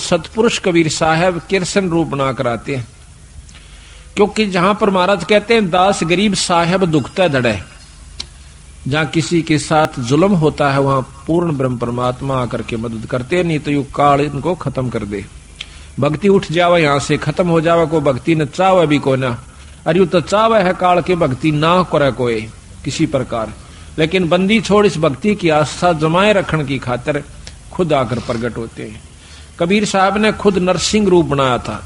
सतपुरुष कबीर साहब कृष्ण रूप बना कराते हैं, क्योंकि जहां पर महाराज कहते हैं दास गरीब साहब दुखता धड़े, जहां किसी के साथ जुल्म होता है वहां पूर्ण ब्रह्म परमात्मा आकर के मदद करते, नहीं तो यू काल इनको खत्म कर दे। भक्ति उठ जावे यहां से, खत्म हो जावे, को भक्ति न चावे भी को ना, अरे यू तो चावे है काल के भक्ति ना करे कोई किसी प्रकार, लेकिन बंदी छोड़ इस भक्ति की आस्था जमाए रखने की खातिर खुद आकर प्रकट होते हैं। कबीर साहब ने खुद नरसिंह रूप बनाया था।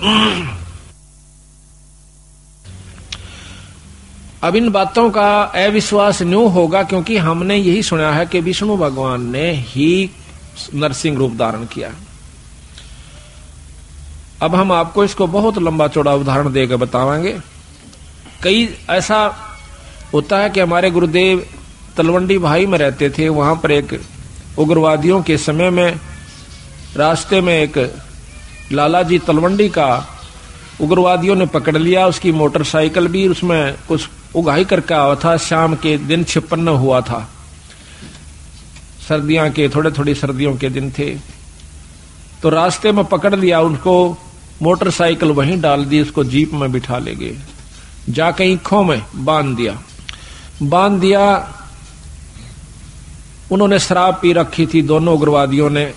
अब इन बातों का अविश्वास न्यू होगा, क्योंकि हमने यही सुना है कि विष्णु भगवान ने ही नरसिंह रूप धारण किया। अब हम आपको इसको बहुत लंबा चौड़ा उदाहरण देकर बताएंगे। कई ऐसा होता है कि हमारे गुरुदेव तलवंडी भाई में रहते थे, वहां पर एक उग्रवादियों के समय में रास्ते में एक लाला जी तलवंडी का उग्रवादियों ने पकड़ लिया, उसकी मोटरसाइकिल भी, उसमें कुछ उगाही करके आया था। शाम के दिन 56 हुआ था, सर्दियों के थोड़ी सर्दियों के दिन थे, तो रास्ते में पकड़ लिया उनको, मोटरसाइकिल वहीं डाल दी, उसको जीप में बिठा ले गए, जाके ईखों में बांध दिया। उन्होंने शराब पी रखी थी दोनों उग्रवादियों ने,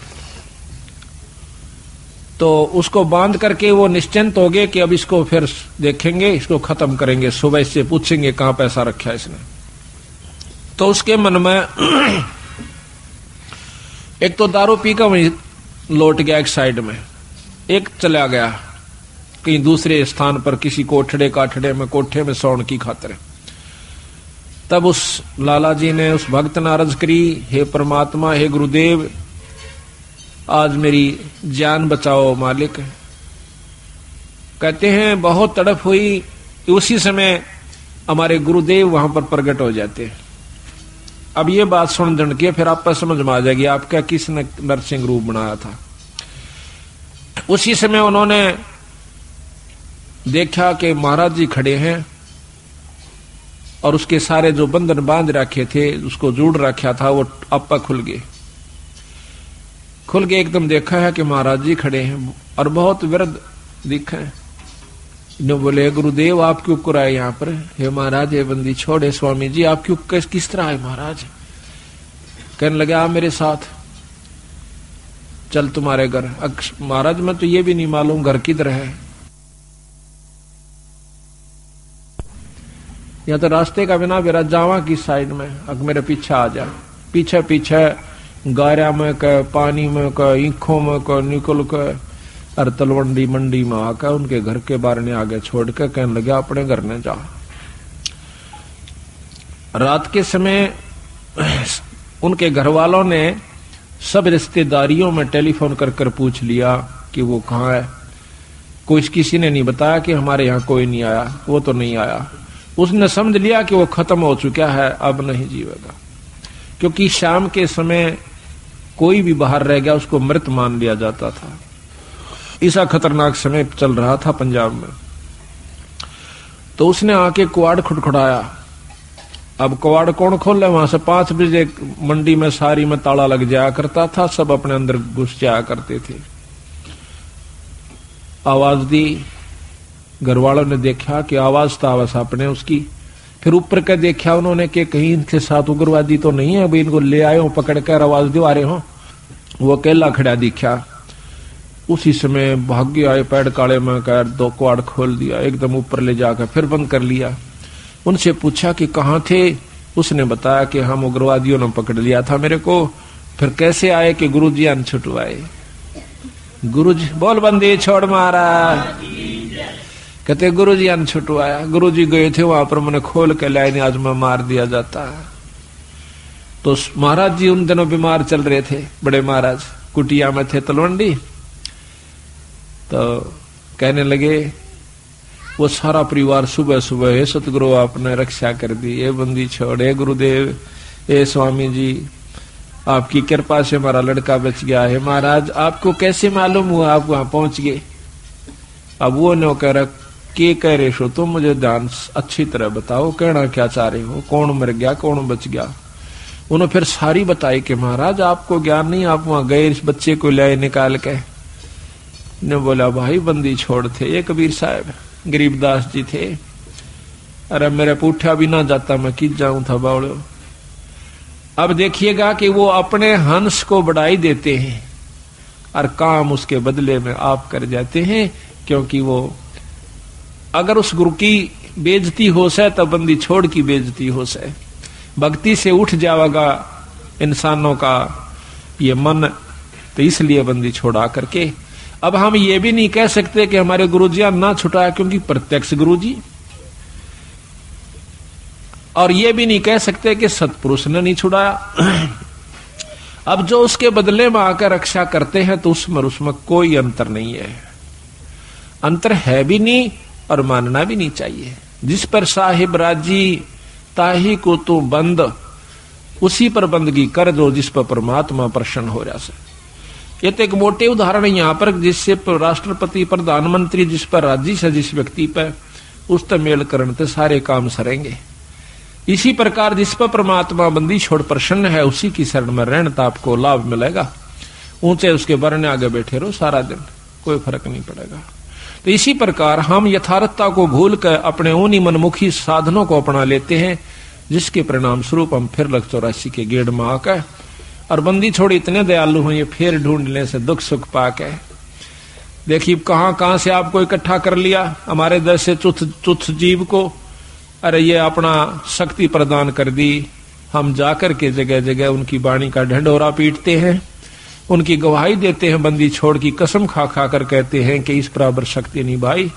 तो उसको बांध करके वो निश्चिंत हो गए कि अब इसको फिर देखेंगे, इसको खत्म करेंगे, सुबह इससे पूछेंगे कहां पैसा रखा इसने। तो उसके मन में एक तो दारू पी कर वहीं लौट गया एक साइड में, एक चला गया कहीं दूसरे स्थान पर किसी कोठड़े में कोठे में सोने की खातिर। तब उस लाला जी ने उस भक्त ने अर्ज करी, हे परमात्मा, हे गुरुदेव, आज मेरी जान बचाओ मालिक। कहते हैं बहुत तड़प हुई, उसी समय हमारे गुरुदेव वहां पर प्रकट हो जाते हैं। अब ये बात सुन जन के फिर आप पर समझ में आ जाएगी आपका किसने नरसिंह रूप बनाया था। उसी समय उन्होंने देखा कि महाराज जी खड़े हैं और उसके सारे जो बंधन बांध रखे थे, उसको जोड़ रखा था, वो आपा खुल गए। एकदम देखा है कि महाराज जी खड़े हैं और बहुत वृद्ध दिखे। ने बोले, गुरुदेव आप क्यों कर आए यहाँ पर? हे महाराज, ये बंदी छोड़े, स्वामी जी आप क्यों किस तरह आए महाराज? कहने लगे आप मेरे साथ चल तुम्हारे घर। महाराज मैं तो ये भी नहीं मालूम घर किधर है, या तो रास्ते का बिना मेरा जावा की साइड में, अब मेरे पीछे आ जा। पीछे गारा में का, पानी में का, ईखों में का निकल का और तलवंडी मंडी में आकर उनके घर के बारे ने आगे छोड़ के कहने लगे अपने घर ने जा। रात के समय उनके घर वालों ने सब रिश्तेदारियों में टेलीफोन कर पूछ लिया कि वो कहाँ है। किसी ने नहीं बताया कि हमारे यहाँ कोई नहीं आया, वो तो नहीं आया। उसने समझ लिया कि वो खत्म हो चुका है, अब नहीं जीवेगा, क्योंकि शाम के समय कोई भी बाहर रह गया उसको मृत मान लिया जाता था। ऐसा खतरनाक समय चल रहा था पंजाब में। तो उसने आके कुआड़ खुड़खुड़ाया। अब कुआड़ कौन खोले? वहां से 5 बजे मंडी में सारी में ताला लग जाया करता था, सब अपने अंदर घुस जाया करते थे। आवाज दी, घर वालों ने देखा कि आवाज तो आवाज अपने उसकी। फिर ऊपर का देखा उन्होंने कि कहीं इनके साथ उग्रवादी तो नहीं है, अभी इनको ले आए हो पकड़ कर, आवाज दो आ रहे हो। वो अकेला खड़ा दिखा। उसी समय भाग्य आए, पैड काले में कर 2 कुआड़ खोल दिया, एकदम ऊपर ले जाकर फिर बंद कर लिया। उनसे पूछा कि कहाँ थे? उसने बताया कि हम उग्रवादियों ने पकड़ लिया था मेरे को। फिर कैसे आए? कि गुरुजी अन छुटवाए। गुरुजी बोल बंदी छोड़ मारा। कहते गुरुजी अन छुटवाया। गुरुजी गए थे वहां पर, मैंने खोल के लाए, आज मैं मार दिया जाता। तो महाराज जी उन दिनों बीमार चल रहे थे, बड़े महाराज कुटिया में थे तलवंडी। तो कहने लगे वो सारा परिवार सुबह सुबह, हे सतगुरु आपने रक्षा कर दी, ये बंदी छोड़, हे गुरुदेव, हे स्वामी जी आपकी कृपा से हमारा लड़का बच गया है। महाराज आपको कैसे मालूम हुआ आप वहां पहुंच गए? अब वो नो कह रहा, के कह रहे हो तुम, मुझे ध्यान अच्छी तरह बताओ, कहना क्या चाह रहे हो, कौन मर गया कौन बच गया? उन्होंने फिर सारी बताई कि महाराज आपको ज्ञान नहीं, आप वहां गए, इस बच्चे को लाए निकाल के, ने बोला भाई बंदी छोड़ थे ये कबीर साहब, गरीबदास जी थे। अरे मेरे पूठा भी ना जाता मैं किस जाऊं था बावड़ो। अब देखिएगा कि वो अपने हंस को बढ़ाई देते हैं और काम उसके बदले में आप कर जाते हैं, क्योंकि वो अगर उस गुरु की बेइज्जती हो से तब बंदी छोड़ की बेइज्जती हो से, भक्ति से उठ जाएगा इंसानों का ये मन, तो इसलिए बंदी छोड़ा करके। अब हम ये भी नहीं कह सकते कि हमारे गुरुजियां ना छुटाया, क्योंकि प्रत्यक्ष गुरुजी, और ये भी नहीं कह सकते कि सतपुरुष ने नहीं छुड़ाया। अब जो उसके बदले में आकर रक्षा करते हैं तो उसमें कोई अंतर नहीं है, अंतर है भी नहीं और मानना भी नहीं चाहिए। जिस पर साहिब राजी ताही को तो बंद, उसी पर बंदगी कर दो जिस पर परमात्मा प्रसन्न हो रहा से। ये तो एक मोटे उदाहरण है यहाँ पर, जिससे राष्ट्रपति प्रधानमंत्री जिस पर राजी से जिस व्यक्ति पर, उस तक मेल करने से सारे काम सरेंगे। इसी प्रकार जिस पर परमात्मा बंदी छोड़ प्रसन्न है उसी की शरण में रहने तो आपको लाभ मिलेगा। ऊंचे उसके बरने आगे बैठे रहो सारा दिन, कोई फर्क नहीं पड़ेगा। तो इसी प्रकार हम यथार्थता को भूल कर अपने उन्हीं मनमुखी साधनों को अपना लेते हैं, जिसके परिणाम स्वरूप हम फिर लग 84 के गेड़ में आकर और बंदी छोड़ इतने दयालु हैं, ये फिर ढूंढने से दुख सुख पाके। देखिए कहां से आपको इकट्ठा कर लिया, हमारे देश से तुच्छ जीव को, अरे ये अपना शक्ति प्रदान कर दी। हम जाकर के जगह जगह उनकी वाणी का ढंढोरा पीटते हैं, उनकी गवाही देते हैं, बंदी छोड़ की कसम खा खा कर कहते हैं कि इस बराबर शक्ति नहीं भाई।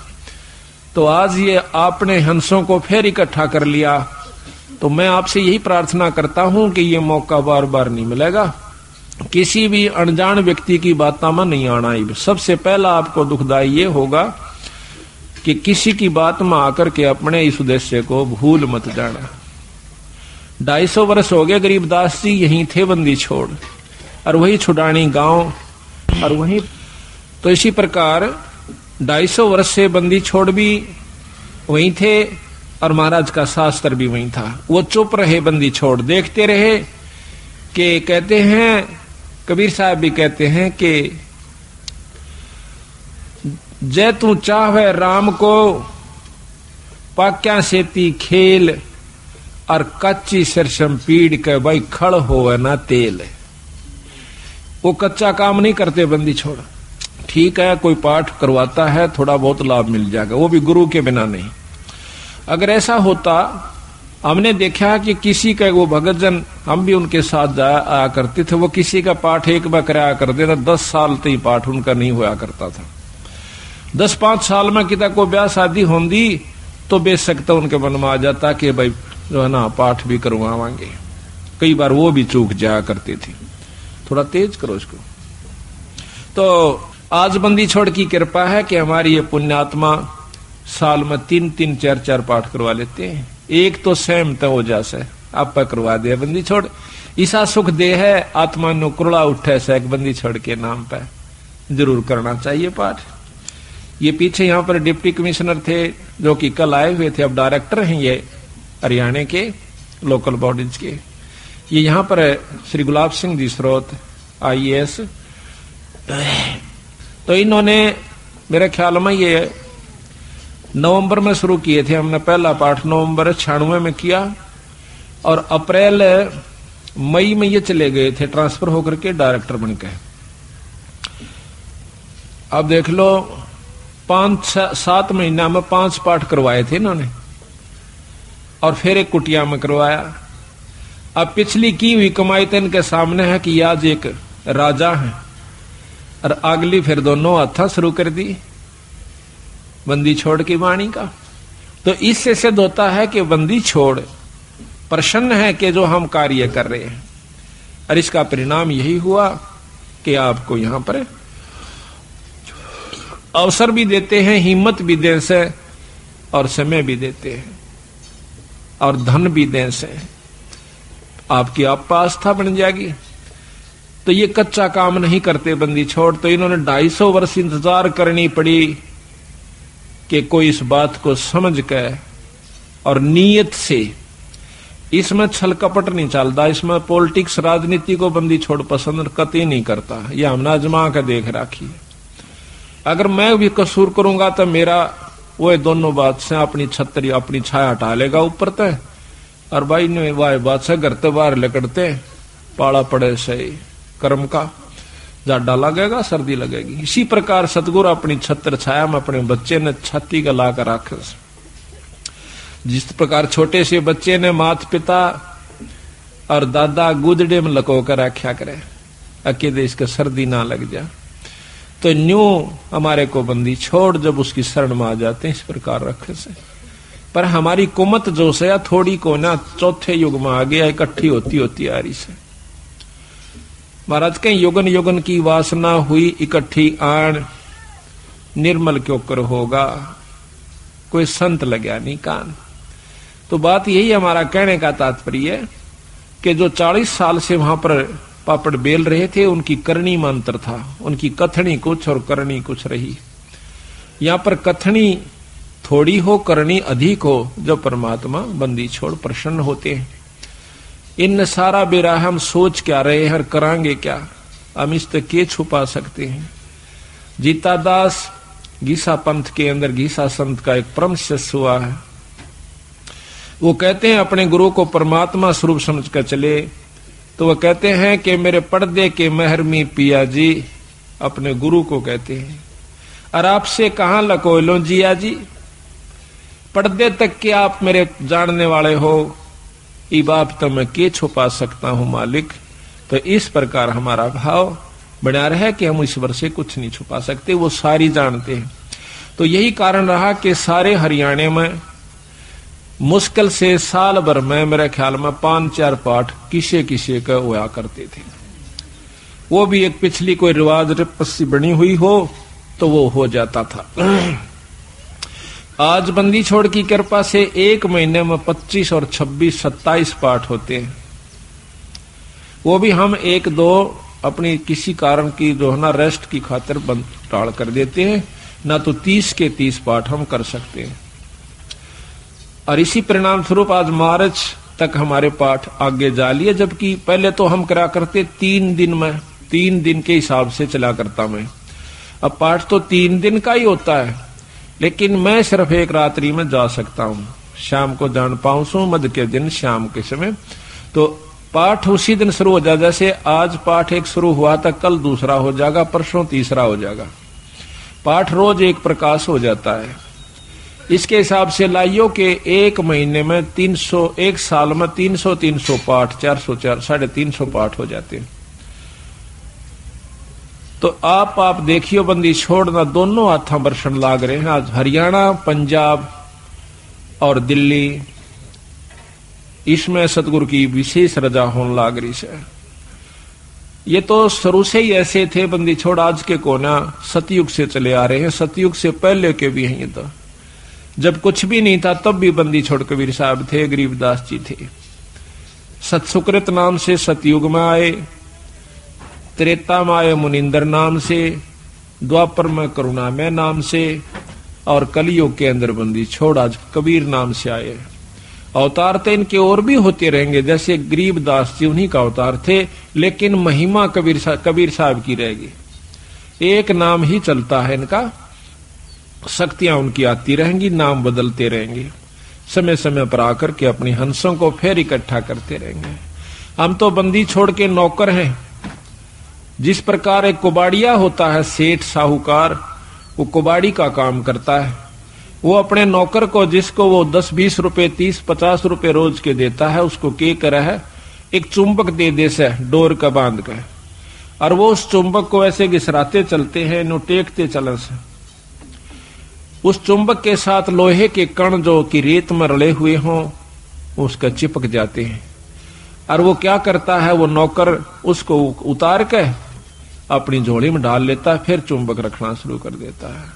तो आज ये आपने हंसों को फिर इकट्ठा कर लिया, तो मैं आपसे यही प्रार्थना करता हूं कि ये मौका बार बार नहीं मिलेगा। किसी भी अनजान व्यक्ति की बातों में नहीं आना। सबसे पहला आपको दुखदाई ये होगा कि किसी की बात में आकर के अपने इस उद्देश्य को भूल मत जाना। 250 वर्ष हो गए गरीबदास जी यहीं थे बंदी छोड़, और वही छुडानी गांव, और वही तो इसी प्रकार 250 वर्ष से बंदी छोड़ भी वहीं थे और महाराज का शास्त्र भी वहीं था। वो चुप रहे, बंदी छोड़ देखते रहे। कि कहते हैं कबीर साहब भी कहते हैं कि जय तू चाहे राम को पाक्या सेती खेल, और कच्ची सरसम पीड़ के भाई खड़ होवे ना तेल। वो कच्चा काम नहीं करते बंदी छोड़। ठीक है कोई पाठ करवाता है, थोड़ा बहुत लाभ मिल जाएगा, वो भी गुरु के बिना नहीं। अगर ऐसा होता, हमने देखा कि किसी का वो भगत जन, हम भी उनके साथ जाया करते थे, वो किसी का पाठ एक बार कराया करते थे, 10 साल तक पाठ उनका नहीं हुआ करता था। 10-5 साल में किता को ब्याह शादी होंगी तो बेशक तो उनके मन में आ जाता कि भाई जो है ना पाठ भी करवावांगे। कई बार वो भी चूक जाया करती थी, थोड़ा तेज करो इसको। तो आज बंदी छोड़ की कृपा है कि हमारी ये पुण्यात्मा साल में 3-3, 4-4 पाठ करवा लेते हैं। एक तो सहमत हो जासे आप पर करवा दे बंदी छोड़। ईसा सुख दे है आत्मा नु कुरला उठे से एक बंदी छोड़ के नाम पे जरूर करना चाहिए पाठ। ये पीछे यहाँ पर डिप्टी कमिश्नर थे जो कि कल आए हुए थे, अब डायरेक्टर हैं ये हरियाणा के लोकल बॉडीज के। ये यहाँ पर श्री गुलाब सिंह जी स्रोत IAS, तो इन्होंने मेरे ख्याल में ये नवंबर में शुरू किए थे। हमने पहला पाठ नवंबर 96 में किया और अप्रैल मई में ये चले गए थे ट्रांसफर होकर के डायरेक्टर बनकर। अब देख लो 5-7 महीना में 5 पाठ करवाए थे इन्होंने, और फिर एक कुटिया में करवाया। अब पिछली की हुई कमाई तो इनके सामने है कि आज एक राजा है, और अगली फिर दोनों हथा शुरू कर दी बंदी छोड़ की वाणी का। तो इससे सिद्ध होता है कि बंदी छोड़ प्रसन्न है कि जो हम कार्य कर रहे हैं, और इसका परिणाम यही हुआ कि आपको यहां पर अवसर भी देते हैं, हिम्मत भी दें से, और समय भी देते हैं, और धन भी दें से आपकी आस्था बन जाएगी। तो ये कच्चा काम नहीं करते बंदी छोड़। तो इन्होंने 250 वर्ष इंतजार करनी पड़ी कि कोई इस बात को समझ कर और नीयत से, इसमें छल कपट नहीं चलता, इसमें पॉलिटिक्स राजनीति को बंदी छोड़ पसंद कतई नहीं करता। यह हमने आजमा कर देख राखी है। अगर मैं भी कसूर करूंगा तो मेरा वो दोनों बादशाह अपनी छतरी अपनी छाया हटा लेगा ऊपर तय, और भाई ने वाह बादशाह घर ते बाहर लकड़ते पाला पड़े सही कर्म का जाडा लगेगा सर्दी लगेगी। इसी प्रकार सतगुरु अपनी छत्र छाया में अपने बच्चे ने छाती का ला कर रख। जिस प्रकार छोटे से बच्चे ने माता पिता और दादा गुदड़े में लको कर रखा करे अकेले इसका सर्दी ना लग जा, तो न्यू हमारे को बंदी छोड़ जब उसकी शरण में आ जाते हैं इस प्रकार रखे से। पर हमारी कुमत जो से थोड़ी को ना चौथे युग में आ गया इकट्ठी होती होती आ रही से। महाराज के युगन युगन की वासना हुई इकट्ठी आन, निर्मल क्यों कर होगा कोई संत लग्या नहीं कान। तो बात यही हमारा कहने का तात्पर्य है कि जो 40 साल से वहां पर पापड़ बेल रहे थे उनकी करनी में अंतर था, उनकी कथनी कुछ और करनी कुछ रही। यहां पर कथनी थोड़ी हो करनी अधिक हो, जब परमात्मा बंदी छोड़ प्रसन्न होते हैं। इन सारा बेरा हम सोच क्या रहे हैं, करांगे क्या, हम इस तक के छुपा सकते हैं। जीता दास गीसा पंथ के अंदर गीसा संत का एक परम शिष्य हुआ है। वो कहते हैं अपने गुरु को परमात्मा स्वरूप समझ कर चले, तो वो कहते हैं कि मेरे पर्दे के महरमी पिया जी, अपने गुरु को कहते हैं, और आपसे कहां लको लो जिया जी, पर्दे तक के आप मेरे जानने वाले हो, ई बाप तो मैं के छुपा सकता हूं मालिक। तो इस प्रकार हमारा भाव बना रहा है कि हम ईश्वर से कुछ नहीं छुपा सकते, वो सारी जानते हैं। तो यही कारण रहा कि सारे हरियाणा में मुश्किल से साल भर में मेरे ख्याल में 5-4 पाठ किसे किसे का हुआ करते थे। वो भी एक पिछली कोई रिवाज रपस्सी बनी हुई हो तो वो हो जाता था। आज बंदी छोड़ की कृपा से एक महीने में 25 और 26-27 पाठ होते हैं। वो भी हम 1-2 अपनी किसी कारण की जो है ना रेस्ट की खातिर बंद टाल कर देते हैं, ना तो 30 के 30 पाठ हम कर सकते हैं। और इसी परिणाम स्वरूप आज मार्च तक हमारे पाठ आगे जा लिए, जबकि पहले तो हम करा करते 3 दिन में, 3 दिन के हिसाब से चला करता मैं। अब पाठ तो 3 दिन का ही होता है, लेकिन मैं सिर्फ एक रात्रि में जा सकता हूं। शाम को जान पाऊं मध्य के दिन शाम के समय, तो पाठ उसी दिन शुरू हो जाए। जैसे आज पाठ एक शुरू हुआ था, कल दूसरा हो जाएगा, परसों तीसरा हो जाएगा। पाठ रोज एक प्रकाश हो जाता है। इसके हिसाब से लाइयो के एक महीने में 300, एक साल में 300 पाठ, 400 350 पाठ हो जाते हैं। तो आप देखियो बंदी छोड़ना दोनों हाथा बरसन लाग रहे हैं। आज हरियाणा, पंजाब और दिल्ली, इसमें सतगुरु की विशेष रजा होने लाग रही है। ये तो शुरू से ही ऐसे थे बंदी छोड़, आज के कोना सतयुग से चले आ रहे हैं। सतयुग से पहले के भी हैं। ये तो जब कुछ भी नहीं था तब भी बंदी छोड़ कबीर साहब थे, गरीबदास जी थे। सतसुकृत नाम से सतयुग में आए, त्रेता में आए मुनिंदर नाम से, द्वापर में करुणामय नाम से, और कलयुग के अंदर बंदी छोड़ आज कबीर नाम से आए। अवतार तो इनके और भी होते रहेंगे, जैसे गरीबदास जी उन्हीं का अवतार थे, लेकिन महिमा कबीर साहब की रहेगी। एक नाम ही चलता है इनका, शक्तियां उनकी आती रहेंगी, नाम बदलते रहेंगे, समय समय पर आकर के अपनी हंसों को फिर इकट्ठा करते रहेंगे। हम तो बंदी छोड़ के नौकर हैं। जिस प्रकार एक कुबाड़िया होता है, सेठ साहूकार, वो कुबाड़ी का काम करता है। वो अपने नौकर को, जिसको वो 10-20 रुपए 30-50 रुपए रोज के देता है, उसको के करे है एक चुंबक दे से डोर का बांध कर, और वो उस चुंबक को ऐसे घिसराते चलते हैं, नो टेकते चलन से। उस चुंबक के साथ लोहे के कण जो कि रेत में रले हुए हों उसका चिपक जाते हैं। और वो क्या करता है, वो नौकर उसको उतार के अपनी झोली में डाल लेता है, फिर चुंबक रखना शुरू कर देता है।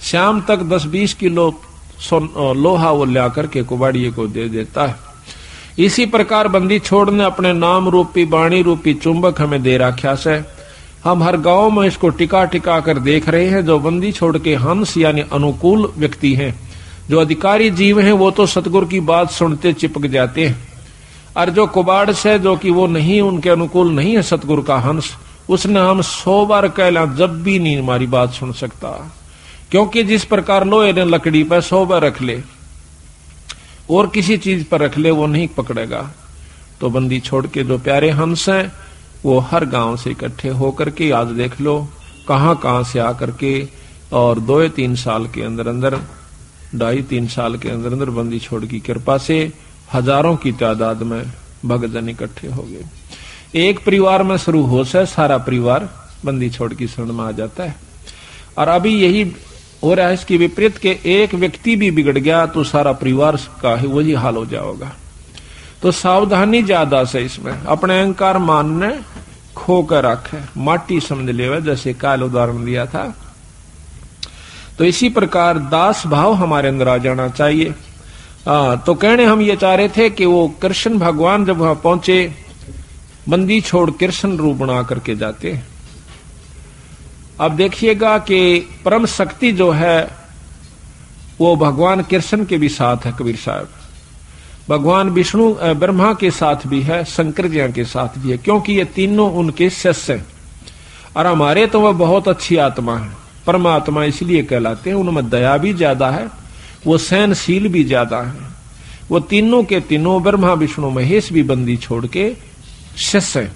शाम तक 10-20 किलो लोहा वो ला करके कुबाड़िए को दे देता है। इसी प्रकार बंदी छोड़ ने अपने नाम रूपी वाणी रूपी चुंबक हमें दे रखा से। हम हर गांव में इसको टिका टिका कर देख रहे हैं। जो बंदी छोड़ के हंस यानी अनुकूल व्यक्ति हैं, जो अधिकारी जीव हैं, वो तो सतगुरु की बात सुनते चिपक जाते हैं। और जो कुबाड़ से, जो कि वो नहीं, उनके अनुकूल नहीं है सतगुरु का हंस, उसने हम 100 बार कहला जब भी नहीं हमारी बात सुन सकता, क्योंकि जिस प्रकार लोहे ने लकड़ी पर 100 बार रख ले और किसी चीज पर रख ले वो नहीं पकड़ेगा। तो बंदी छोड़ के जो प्यारे हंस हैं वो हर गांव से इकट्ठे होकर के आज देख लो कहां कहां से आकर के, और 2-3 साल के अंदर अंदर 2.5-3 साल के अंदर अंदर बंदी छोड़ की कृपा से हजारों की तादाद में भक्तजन इकट्ठे हो गए। एक परिवार में शुरू हो से सारा परिवार बंदी छोड़ की शरण में आ जाता है। और अभी यही हो रहा है इसकी विपरीत के एक व्यक्ति भी बिगड़ गया तो सारा परिवार का ही वही हाल हो जाएगा। तो सावधानी ज्यादा से इसमें अपने अहंकार मान ने खो कर रखे, माटी समझ ले, जैसे काल उदाहरण दिया था। तो इसी प्रकार दास भाव हमारे अंदर आ जाना चाहिए। तो कहने हम ये चाह रहे थे कि वो कृष्ण भगवान जब वहां पहुंचे बंदी छोड़ कृष्ण रूप बना करके जाते। अब देखिएगा कि परम शक्ति जो है वो भगवान कृष्ण के भी साथ है, कबीर साहब भगवान विष्णु ब्रह्मा के साथ भी है, शंकर जी के साथ भी है, क्योंकि ये तीनों उनके शिष्य हैं। और हमारे तो वह बहुत अच्छी आत्मा है, परमात्मा इसलिए कहलाते हैं। उनमें दया भी ज्यादा है, वो सहनशील भी ज्यादा है। वो तीनों के तीनों ब्रह्मा विष्णु महेश भी बंदी छोड़ के शिष्य हैं।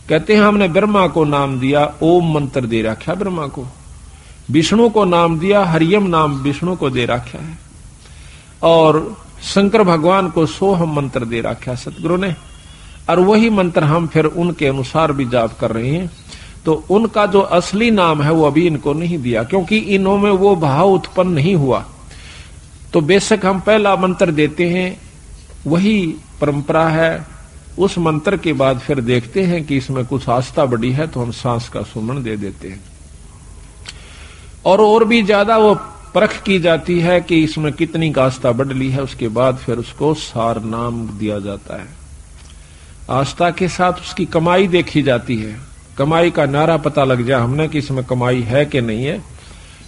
कहते हैं हमने ब्रह्मा को नाम दिया, ओम मंत्र दे रखा ब्रह्मा को, विष्णु को नाम दिया हरियम नाम विष्णु को दे रखा है, और शंकर भगवान को सोहम मंत्र दे रखा सतगुरु ने। और वही मंत्र हम फिर उनके अनुसार भी जाप कर रहे हैं। तो उनका जो असली नाम है वो अभी इनको नहीं दिया, क्योंकि इन्हों में वो भाव उत्पन्न नहीं हुआ। तो बेशक हम पहला मंत्र देते हैं, वही परंपरा है। उस मंत्र के बाद फिर देखते हैं कि इसमें कुछ आस्था बढ़ी है तो हम सांस का सुमन दे देते हैं, और भी ज्यादा वो परख की जाती है कि इसमें कितनी आस्था बढ़ ली है। उसके बाद फिर उसको सार नाम दिया जाता है। आस्था के साथ उसकी कमाई देखी जाती है, कमाई का नारा पता लग जाए हमने कि इसमें कमाई है कि नहीं है।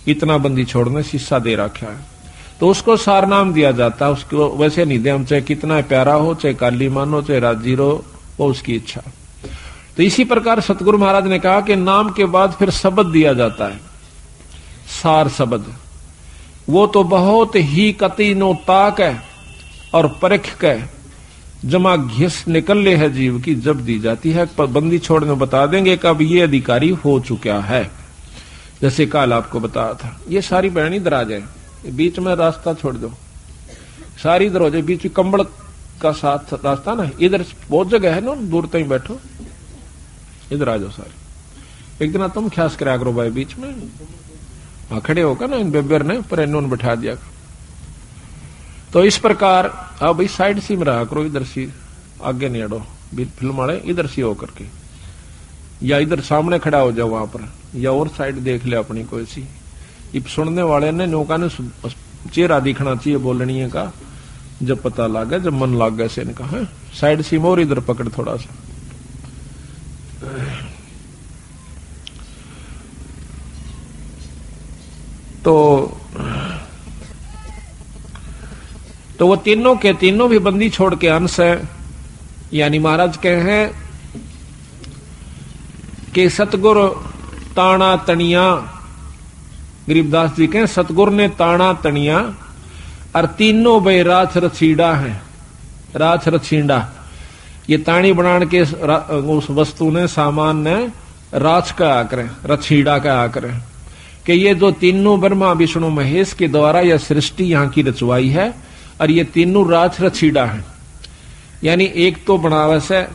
इतना बंदी छोड़ने शीशा दे रखा है तो उसको सार नाम दिया जाता है। उसको वैसे नहीं दे हम, चाहे कितना प्यारा हो, चाहे काली मानो, चाहे राजीर हो, वो उसकी इच्छा। तो इसी प्रकार सतगुरु महाराज ने कहा कि नाम के बाद फिर शब्द दिया जाता है, सार शब्द। वो तो बहुत ही कतीनो ताक है और परख के जमा घिस निकल ले है जीव की जब दी जाती है। पर बंदी छोड़ने बता देंगे कब ये अधिकारी हो चुका है। जैसे काल आपको बताया था, ये सारी बहनी दराज है, बीच में रास्ता छोड़ दो, सारी इधर हो जाए, बीच में कंबल का साथ रास्ता ना, इधर बहुत जगह है ना, दूर तक बैठो, इधर आ जाओ सारी। एक दिन तुम ख्यास करा करो भाई बीच में, हाँ खड़े होकर ना इन बेबर ने पर इन्होंने बैठा दिया। तो इस प्रकार अब इस साइड से में रहा करो, इधर से आगे नहीं अड़ो, फिल्म वाले इधर से होकर के, या इधर सामने खड़ा हो जाओ वहां पर, या और साइड देख ले अपनी कोई सी। सुनने वाले ने नौका ने चेहरा दिखना चाहिए बोलनी है का, जब पता लगा जब मन लग गया से इनका है साइड से और इधर पकड़ थोड़ा सा। तो वो तीनों के तीनों भी बंदी छोड़ के अंश है। यानी महाराज कहे हैं कि सतगुरु ताना तनिया, गरीबदास जी कहें सतगुरु ने ताना तनिया और तीनों बे राछ रछीड़ा है। राछ रछीड़ा ये ताणी बनाने के उस वस्तु ने सामान ने राछ का आकर रछीड़ा का आकर कि ये जो तीनों ब्रह्मा विष्णु महेश के द्वारा यह सृष्टि यहाँ की रचवाई है, और ये तीनों राछ रछीड़ा है। यानी एक तो बनावस है,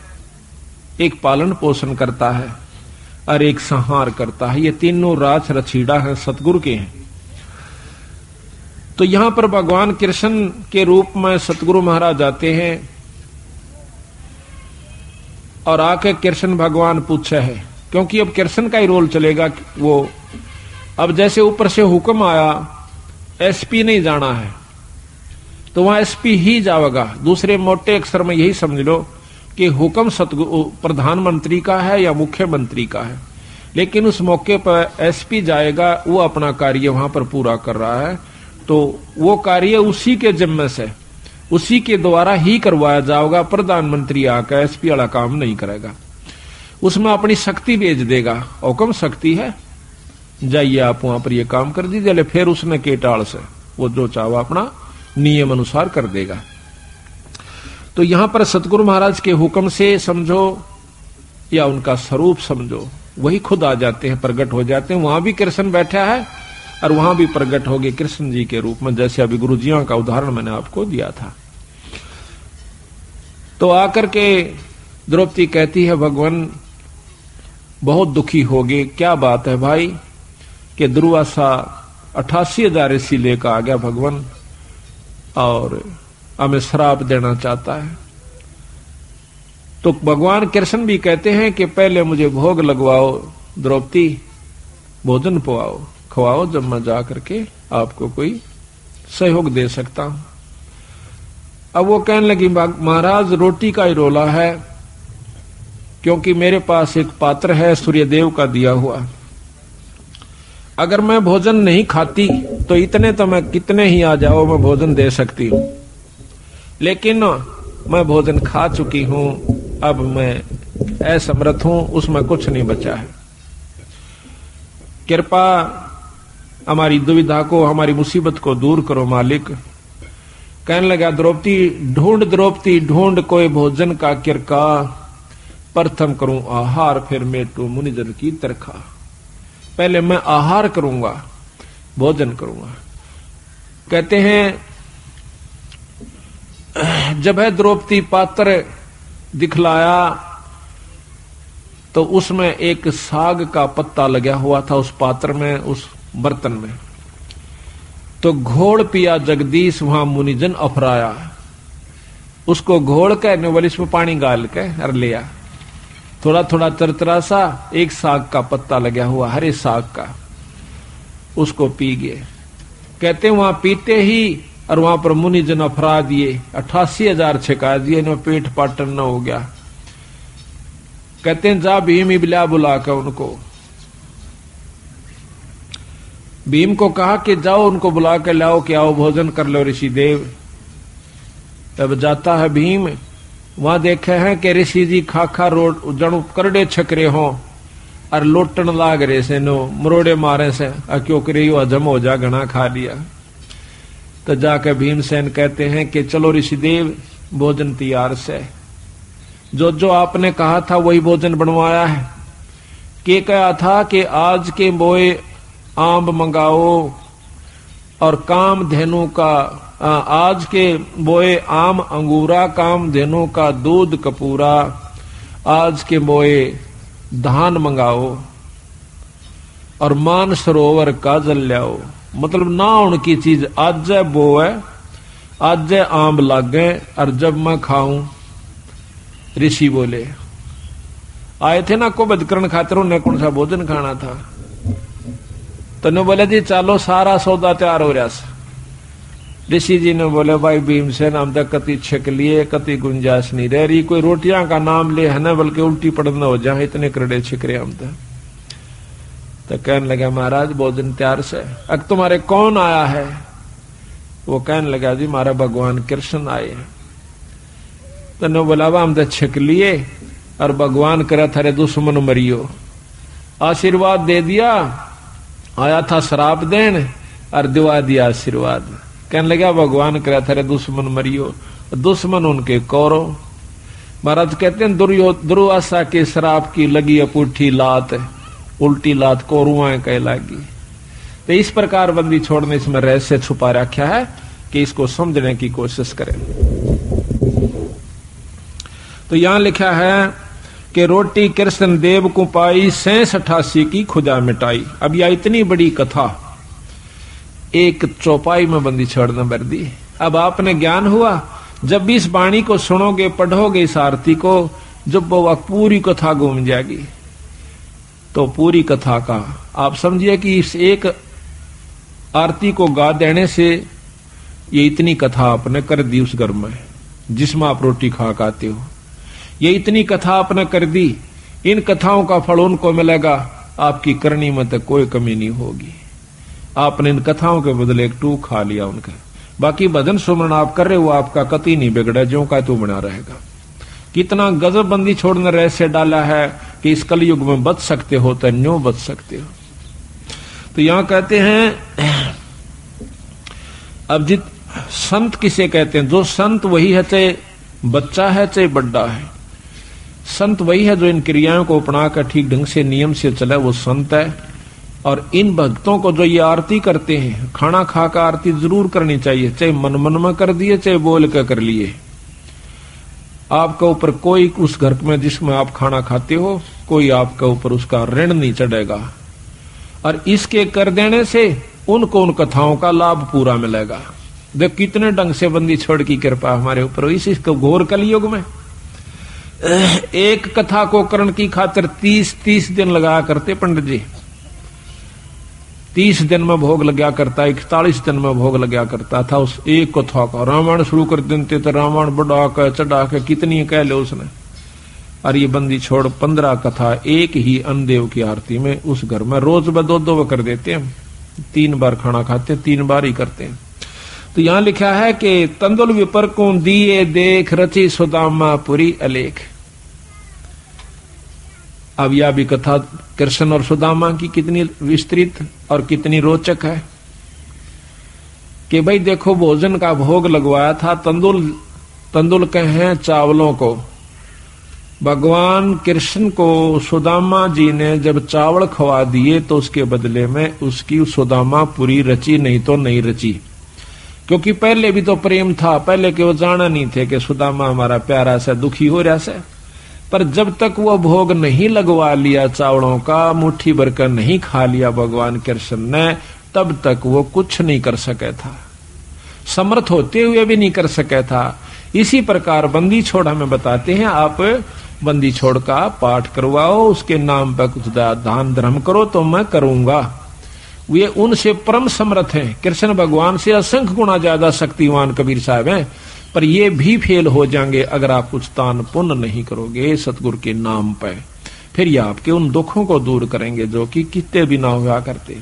एक पालन पोषण करता है और एक संहार करता है। ये तीनों राछ रछीड़ा है, सतगुरु के हैं। तो यहां पर भगवान कृष्ण के रूप में सतगुरु महाराज आते हैं और आके कृष्ण भगवान पूछे है, क्योंकि अब कृष्ण का ही रोल चलेगा। वो अब जैसे ऊपर से हुक्म आया एसपी नहीं जाना है तो वहां एसपी ही जाएगा। दूसरे मोटे अक्षर में यही समझ लो कि हुक्म सतगुरु प्रधानमंत्री का है या मुख्यमंत्री का है, लेकिन उस मौके पर एसपी जाएगा, वो अपना कार्य वहां पर पूरा कर रहा है। तो वो कार्य उसी के जिम्मे से, उसी के द्वारा ही करवाया जाएगा। प्रधानमंत्री आकर एसपी वाला काम नहीं करेगा। उसमें अपनी शक्ति भेज देगा। हुक्म शक्ति है, जाइए आप वहां पर ये काम कर दीजिए। फिर उसने के टाल से वो जो चाहो अपना नियम अनुसार कर देगा। तो यहां पर सतगुरु महाराज के हुक्म से समझो या उनका स्वरूप समझो, वही खुद आ जाते हैं, प्रकट हो जाते हैं। वहां भी कृष्ण बैठा है और वहां भी प्रकट हो गए कृष्ण जी के रूप में, जैसे अभी गुरु जियों का उदाहरण मैंने आपको दिया था। तो आकर के द्रौपदी कहती है भगवान बहुत दुखी हो गए। क्या बात है भाई कि दुर्वासा 88,000 ऋषि लेकर आ गया भगवान और हमें श्राप देना चाहता है। तो भगवान कृष्ण भी कहते हैं कि पहले मुझे भोग लगवाओ द्रौपदी, भोजन पवाओ, खवाओ, जब मैं जा करके आपको कोई सहयोग दे सकता हूं। अब वो कहने लगी महाराज रोटी का ही रोला है, क्योंकि मेरे पास एक पात्र है सूर्यदेव का दिया हुआ। अगर मैं भोजन नहीं खाती तो इतने तो मैं कितने ही आ जाओ मैं भोजन दे सकती हूं, लेकिन मैं भोजन खा चुकी हूं, अब मैं असमर्थ हूं, उसमें कुछ नहीं बचा है। कृपा हमारी दुविधा को, हमारी मुसीबत को दूर करो मालिक। कहने लगा द्रौपदी ढूंढ कोई भोजन का किरका, प्रथम करूं आहार फिर मेटू मुनिजन की तरखा। पहले मैं आहार करूंगा, भोजन करूंगा। कहते हैं जब है द्रौपदी पात्र दिखलाया तो उसमें एक साग का पत्ता लगा हुआ था उस पात्र में, उस बर्तन में। तो घोल पिया जगदीश वहां मुनिजन अफराया। उसको घोल के नवलिश में पानी गाल के और लिया, थोड़ा थोड़ा तरतरा सा एक साग का पत्ता लगा हुआ हरे साग का, उसको पी गए। कहते वहां पीते ही और वहां पर मुनिजन अफरा दिए, 88,000 छिका दिए, न पेट पाटन न हो गया। कहते हैं जा भीम इबला बुलाकर उनको, भीम को कहा कि जाओ उनको बुला कर लाओ कि आओ भोजन कर लो ऋषि देव। तब जाता है भीम, वहां देखे हैं कि ऋषि जी खाखा रोट जणु करड़े छकरे हो और लोटन लाग रहे से, नो मरोड़े मारे से, क्यों करे हजम हो जा, घना खा लिया। तो जाकर भीमसेन कहते हैं कि चलो ऋषिदेव भोजन तैयार से, जो जो आपने कहा था वही भोजन बनवाया है। के कहा था कि आज के बोए आम मंगाओ और काम धेनु का, आज के बोए आम अंगूरा, काम धेनु का दूध कपूरा, आज के बोए धान मंगाओ और मान सरोवर का जल लाओ। मतलब ना उनकी चीज आज बो है, आज आम लागे और जब मैं खाऊं। ऋषि बोले आए थे ना को बदकरण खातिर, उन्हें कौन सा भोजन खाना था। तो ने बोले जी चलो सारा सौदा तैयार हो रहा। ऋषि जी ने बोले भाई भीमसेन हम तक कति छिक लिए, कति गुंजाइश नहीं रह रही, कोई रोटियां का नाम ले है ना, बल्कि उल्टी पड़ना हो जाए, इतने करड़े छिक रहे हम तो कहने लगा महाराज भोजन तैयार से। अब तुम्हारे कौन आया है? वो कहने लगा जी हमारा भगवान कृष्ण आए हैं। तो ने बोला हम तो छिक लिए और भगवान करे थारे दुश्मन मरियो, आशीर्वाद दे दिया, आया था श्राप देन और दिवा दिया आशीर्वाद। कहने लगा भगवान करे थारे दुश्मन मरियो, दुश्मन उनके कौरव। महाराज कहते हैं दुर्वासा के श्राप की लगी अपूठी लात, उल्टी लात कौरुआं कह लागी। तो इस प्रकार बंदी छोड़ने इसमें रहस्य छुपा रखा है कि इसको समझने की कोशिश करें। तो यहां लिखा है कि रोटी कृष्ण देव को पाई, 86 की खुदा मिटाई। अब यह इतनी बड़ी कथा एक चौपाई में बंदी छोड़ना बर दी। अब आपने ज्ञान हुआ, जब भी इस वाणी को सुनोगे, पढ़ोगे इस आरती को, जब वो पूरी कथा घूम जाएगी, तो पूरी कथा का आप समझिए कि इस एक आरती को गा देने से ये इतनी कथा आपने कर दी उस घर में जिसमें आप रोटी खा खाते हो। ये इतनी कथा आपने कर दी, इन कथाओं का फल उनको मिलेगा, आपकी करनी में तो कोई कमी नहीं होगी। आपने इन कथाओं के बदले एक टूक खा लिया उनका। बाकी भजन सुमरण आप कर रहे हो, आपका कति नहीं बिगड़ा, जो का तू बना रहेगा। कितना गजब बंदी छोड़ने रहस्य डाला है। कि इस कलयुग में बच सकते हो तो न्यों बच सकते हो। तो यहां कहते हैं अब जित संत किसे कहते हैं? जो संत वही है, चाहे बच्चा है चाहे बड्डा है। संत वही है जो इन क्रियाओं को अपना कर ठीक ढंग से नियम से चले, वो संत है। और इन भक्तों को जो ये आरती करते हैं, खाना खाकर आरती जरूर करनी चाहिए, चाहे मन में कर दिए चाहे बोल कर लिए। आपके ऊपर कोई उस घर में जिसमें आप खाना खाते हो, कोई आपके ऊपर उसका ऋण नहीं चढ़ेगा। और इसके कर देने से उनको उन कथाओं का लाभ पूरा मिलेगा। देख कितने ढंग से बंदी छोड़ की कृपा हमारे ऊपर इस घोर कलयुग में। एक कथा को करण की खातिर 30 दिन लगा करते पंडित जी। 30 दिन में भोग लगा करता, 41 दिन में भोग लगा करता था उस एक कथा का। रामायण शुरू कर देते तो रामायण बढ़ा कर चढ़ा के कितनी कह ले उसने। और ये बंदी छोड़ 15 कथा एक ही अन्नदेव की आरती में उस घर में रोज ब 2 कर देते हैं। 3 बार खाना खाते, 3 बार ही करते हैं। तो यहां लिखा है कि तंदुल विपर को दिए देख रची सुदामा पुरी अलेख। अब यह भी कथा कृष्ण और सुदामा की कितनी विस्तृत और कितनी रोचक है कि भाई देखो भोजन का भोग लगवाया था तंदुल कहें चावलों को। भगवान कृष्ण को सुदामा जी ने जब चावल खवा दिए तो उसके बदले में उसकी सुदामा पूरी रची, नहीं तो नहीं रची। क्योंकि पहले भी तो प्रेम था, पहले के वो जाना नहीं थे कि सुदामा हमारा प्यारा सा दुखी हो रहा से। पर जब तक वो भोग नहीं लगवा लिया चावलों का, मुट्ठी भरकर नहीं खा लिया भगवान कृष्ण ने, तब तक वो कुछ नहीं कर सके था, समर्थ होते हुए भी नहीं कर सके था। इसी प्रकार बंदी छोड़ हमें बताते हैं, आप बंदी छोड़ का पाठ करवाओ, उसके नाम पर कुछ दान धर्म करो तो मैं करूंगा। वे उनसे परम समर्थ हैं। कृष्ण भगवान से असंख्य गुना ज्यादा शक्तिवान कबीर साहब हैं, पर ये भी फेल हो जाएंगे अगर आप कुछ दान पुण्य नहीं करोगे सतगुरु के नाम पर। फिर ये आपके उन दुखों को दूर करेंगे जो कि कितने भी ना हुआ करते।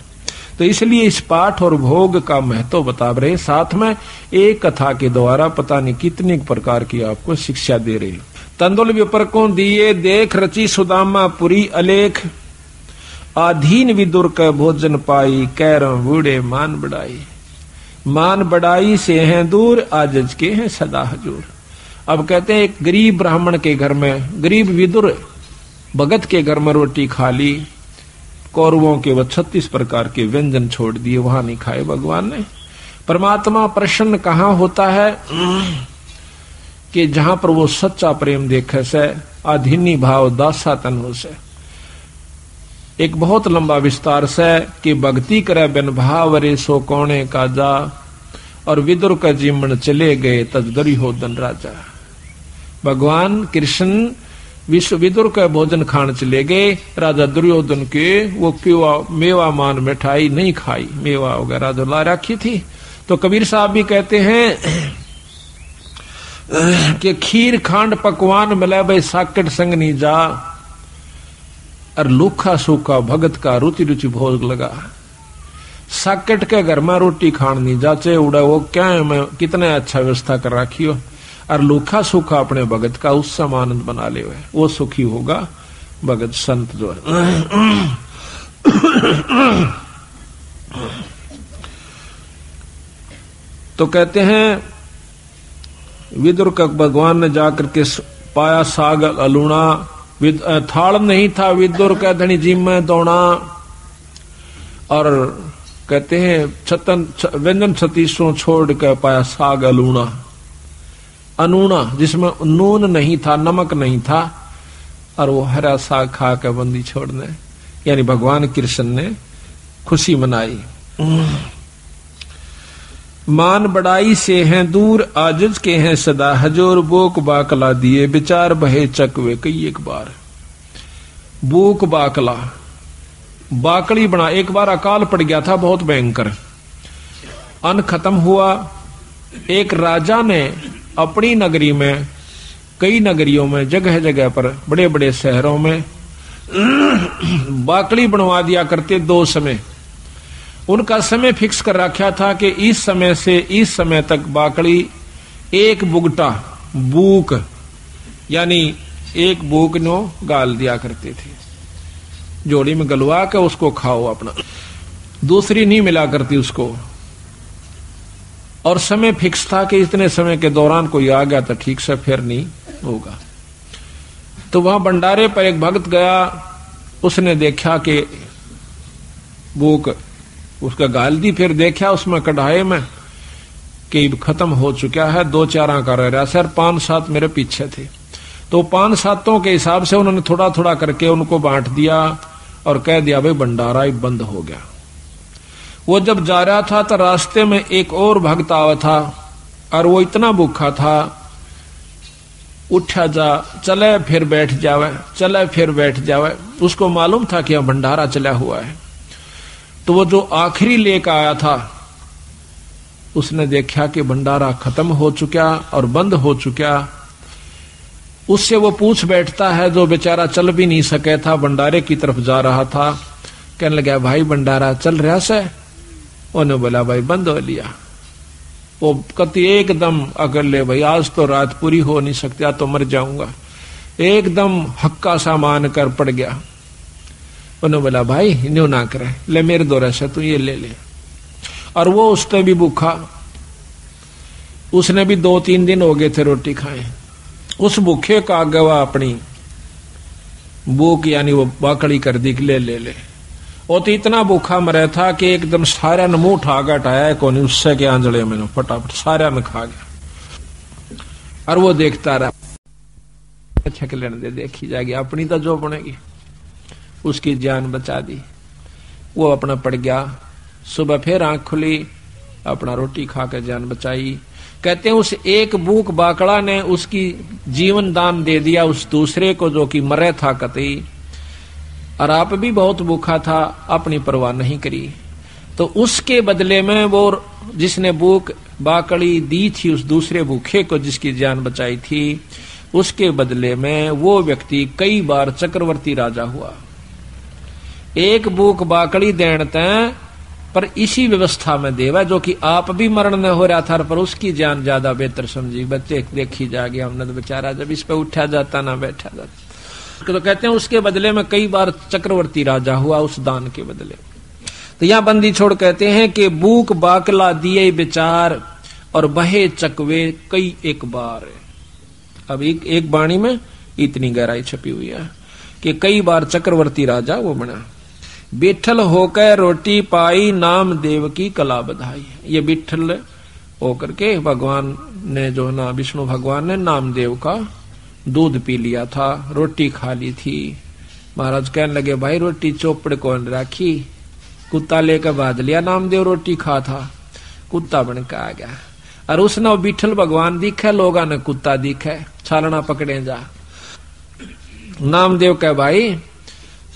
तो इसलिए इस पाठ और भोग का महत्व बता रहे, साथ में एक कथा के द्वारा पता नहीं कितने प्रकार की आपको शिक्षा दे रहे। तंदुल विपर को दिए देख रची सुदामा पुरी अलेख, आधीन विदुर का भोजन पाई, कैर बूढ़े मान बढ़ाई। मान बढ़ाई से हैं दूर, आजज के हैं सदा हजूर। अब कहते हैं एक गरीब ब्राह्मण के घर में, गरीब विदुर भगत के घर में रोटी खा ली, कौरवों के 36 प्रकार के व्यंजन छोड़ दिए, वहां नहीं खाए भगवान ने। परमात्मा प्रसन्न कहां होता है कि जहां पर वो सच्चा प्रेम देखे से, आधीनी भाव दासा तन हो से। एक बहुत लंबा विस्तार से कि भक्ति करे बिन भाव रे सो कोणे का जा, और विदुर का जीवन चले गए तजगरी हो धन राजा। भगवान कृष्ण विश्व विदुर का भोजन खान चले गए, राजा दुर्योधन के वो क्यों मेवा मान मिठाई नहीं खाई, मेवा वगैरह जो ला रखी थी। तो कबीर साहब भी कहते हैं कि खीर खांड पकवान मिले भाई साकट संग नहीं जा, और लूखा सूखा भगत का रुचि रुचि भोग लगा। साकट के घर में रोटी खान नहीं जाचे उड़ा, वो क्या है मैं कितने अच्छा व्यवस्था कर रखी हो, और लूखा सूखा अपने भगत का उससे आनंद बना ले, वो सुखी होगा भगत संत जो है। तो कहते हैं विदुर का भगवान ने जाकर के पाया साग अलूणा, थाल नहीं था विदुर का धनी जिम में दौड़ा। और कहते हैं व्यंजन 36 छोड़ के पाया साग अलूणा, अनूना जिसमें नून नहीं था, नमक नहीं था, और वो हरा साग खा के बंदी छोड़ने, यानी भगवान कृष्ण ने खुशी मनाई। मान बढ़ाई से हैं दूर, आजज के हैं सदा हजूर। बोक बाकला दिए विचार बहे चकवे कई एक बार। बोक बाकला बाकड़ी बना, एक बार अकाल पड़ गया था बहुत भयंकर, अन्न खत्म हुआ। एक राजा ने अपनी नगरी में, कई नगरियों में, जगह जगह पर, बड़े बड़े शहरों में बाकड़ी बनवा दिया करते 2 समय। उनका समय फिक्स कर रखा था कि इस समय से इस समय तक बाकड़ी एक बुगटा बूक यानी एक बूक नो गाल दिया करते थे, जोड़ी में गलवा के उसको खाओ अपना, दूसरी नहीं मिला करती उसको। और समय फिक्स था कि इतने समय के दौरान कोई आ गया तो ठीक से फिर नहीं होगा। तो वहां भंडारे पर एक भक्त गया, उसने देखा कि बूक उसका गाल दी, फिर देखा उसमें कढ़ाई में कि खत्म हो चुका है, 2-4 का रह रहा सर, 5-7 मेरे पीछे थे। तो 5-7 के हिसाब से उन्होंने थोड़ा थोड़ा करके उनको बांट दिया और कह दिया भाई भंडारा ही बंद हो गया। वो जब जा रहा था तो रास्ते में एक और भक्त आवा था और वो इतना भूखा था, उठा जा चले फिर बैठ जावे, चले फिर बैठ जावे। उसको मालूम था कि यह भंडारा चला हुआ है। तो वो जो आखिरी लेकर आया था उसने देखा कि भंडारा खत्म हो चुका और बंद हो चुका। उससे वो पूछ बैठता है, जो बेचारा चल भी नहीं सके था, भंडारे की तरफ जा रहा था, कहने लगा भाई भंडारा चल रहा से? उन्होंने बोला भाई बंद हो लिया। वो कति एकदम अगर ले भाई आज तो रात पूरी हो नहीं सकती, तो मर जाऊंगा, एकदम हक्का सा मान कर पड़ गया। उन्होंने बोला भाई न्यू ना करे, ले मेरे दौरे से तू ये ले ले। और वो उसने भी भूखा, उसने भी 2-3 दिन हो गए थे रोटी खाए। उस भूखे का गवा अपनी भूख यानी वो बाकड़ी कर दी, ले ले ले। वो तो इतना भूखा मरा था कि एकदम सारा ने मुंह उठा गटाया कोनी, उससे के आंजड़े में फटाफट सारा ने खा गया। और वो देखता रहा, अच्छा के लेने दे, देखी जाएगी अपनी तो जो बनेगी। उसकी जान बचा दी, वो अपना पड़ गया। सुबह फिर आंख खुली, अपना रोटी खा कर जान बचाई। कहते हैं उस एक भूख बाकड़ा ने उसकी जीवन दान दे दिया उस दूसरे को जो कि मरे था कतई, और आप भी बहुत भूखा था, अपनी परवाह नहीं करी। तो उसके बदले में वो जिसने भूख बाकड़ी दी थी उस दूसरे भूखे को जिसकी जान बचाई थी, उसके बदले में वो व्यक्ति कई बार चक्रवर्ती राजा हुआ। एक भूख बाकड़ी देने तय पर इसी व्यवस्था में देवा जो कि आप भी मरण न हो रहा था, पर उसकी जान ज्यादा बेहतर समझी। बच्चे देखी जाएगी हमने तो बेचारा जब इस पे उठा जाता ना बैठा जाता। तो कहते हैं उसके बदले में कई बार चक्रवर्ती राजा हुआ उस दान के बदले। तो यहां बंदी छोड़ कहते हैं कि भूख बाकला दिए विचार और बहे चकवे कई एक बार। अब एक बाणी में इतनी गहराई छपी हुई है कि कई बार चक्रवर्ती राजा वो बना। बिठल होकर रोटी पाई नाम देव की कला बधाई। ये बिठल होकर के भगवान ने जो ना विष्णु भगवान ने नामदेव का दूध पी लिया था, रोटी खा ली थी। महाराज कहने लगे भाई रोटी चौपड़ कौन राखी? कुत्ता लेकर बांध लिया, नामदेव रोटी खा था, कुत्ता बन के आ गया। और उसने बिठल भगवान दिखे, लोगा ने कुत्ता दिखे, छालना पकड़े जा। नामदेव कह भाई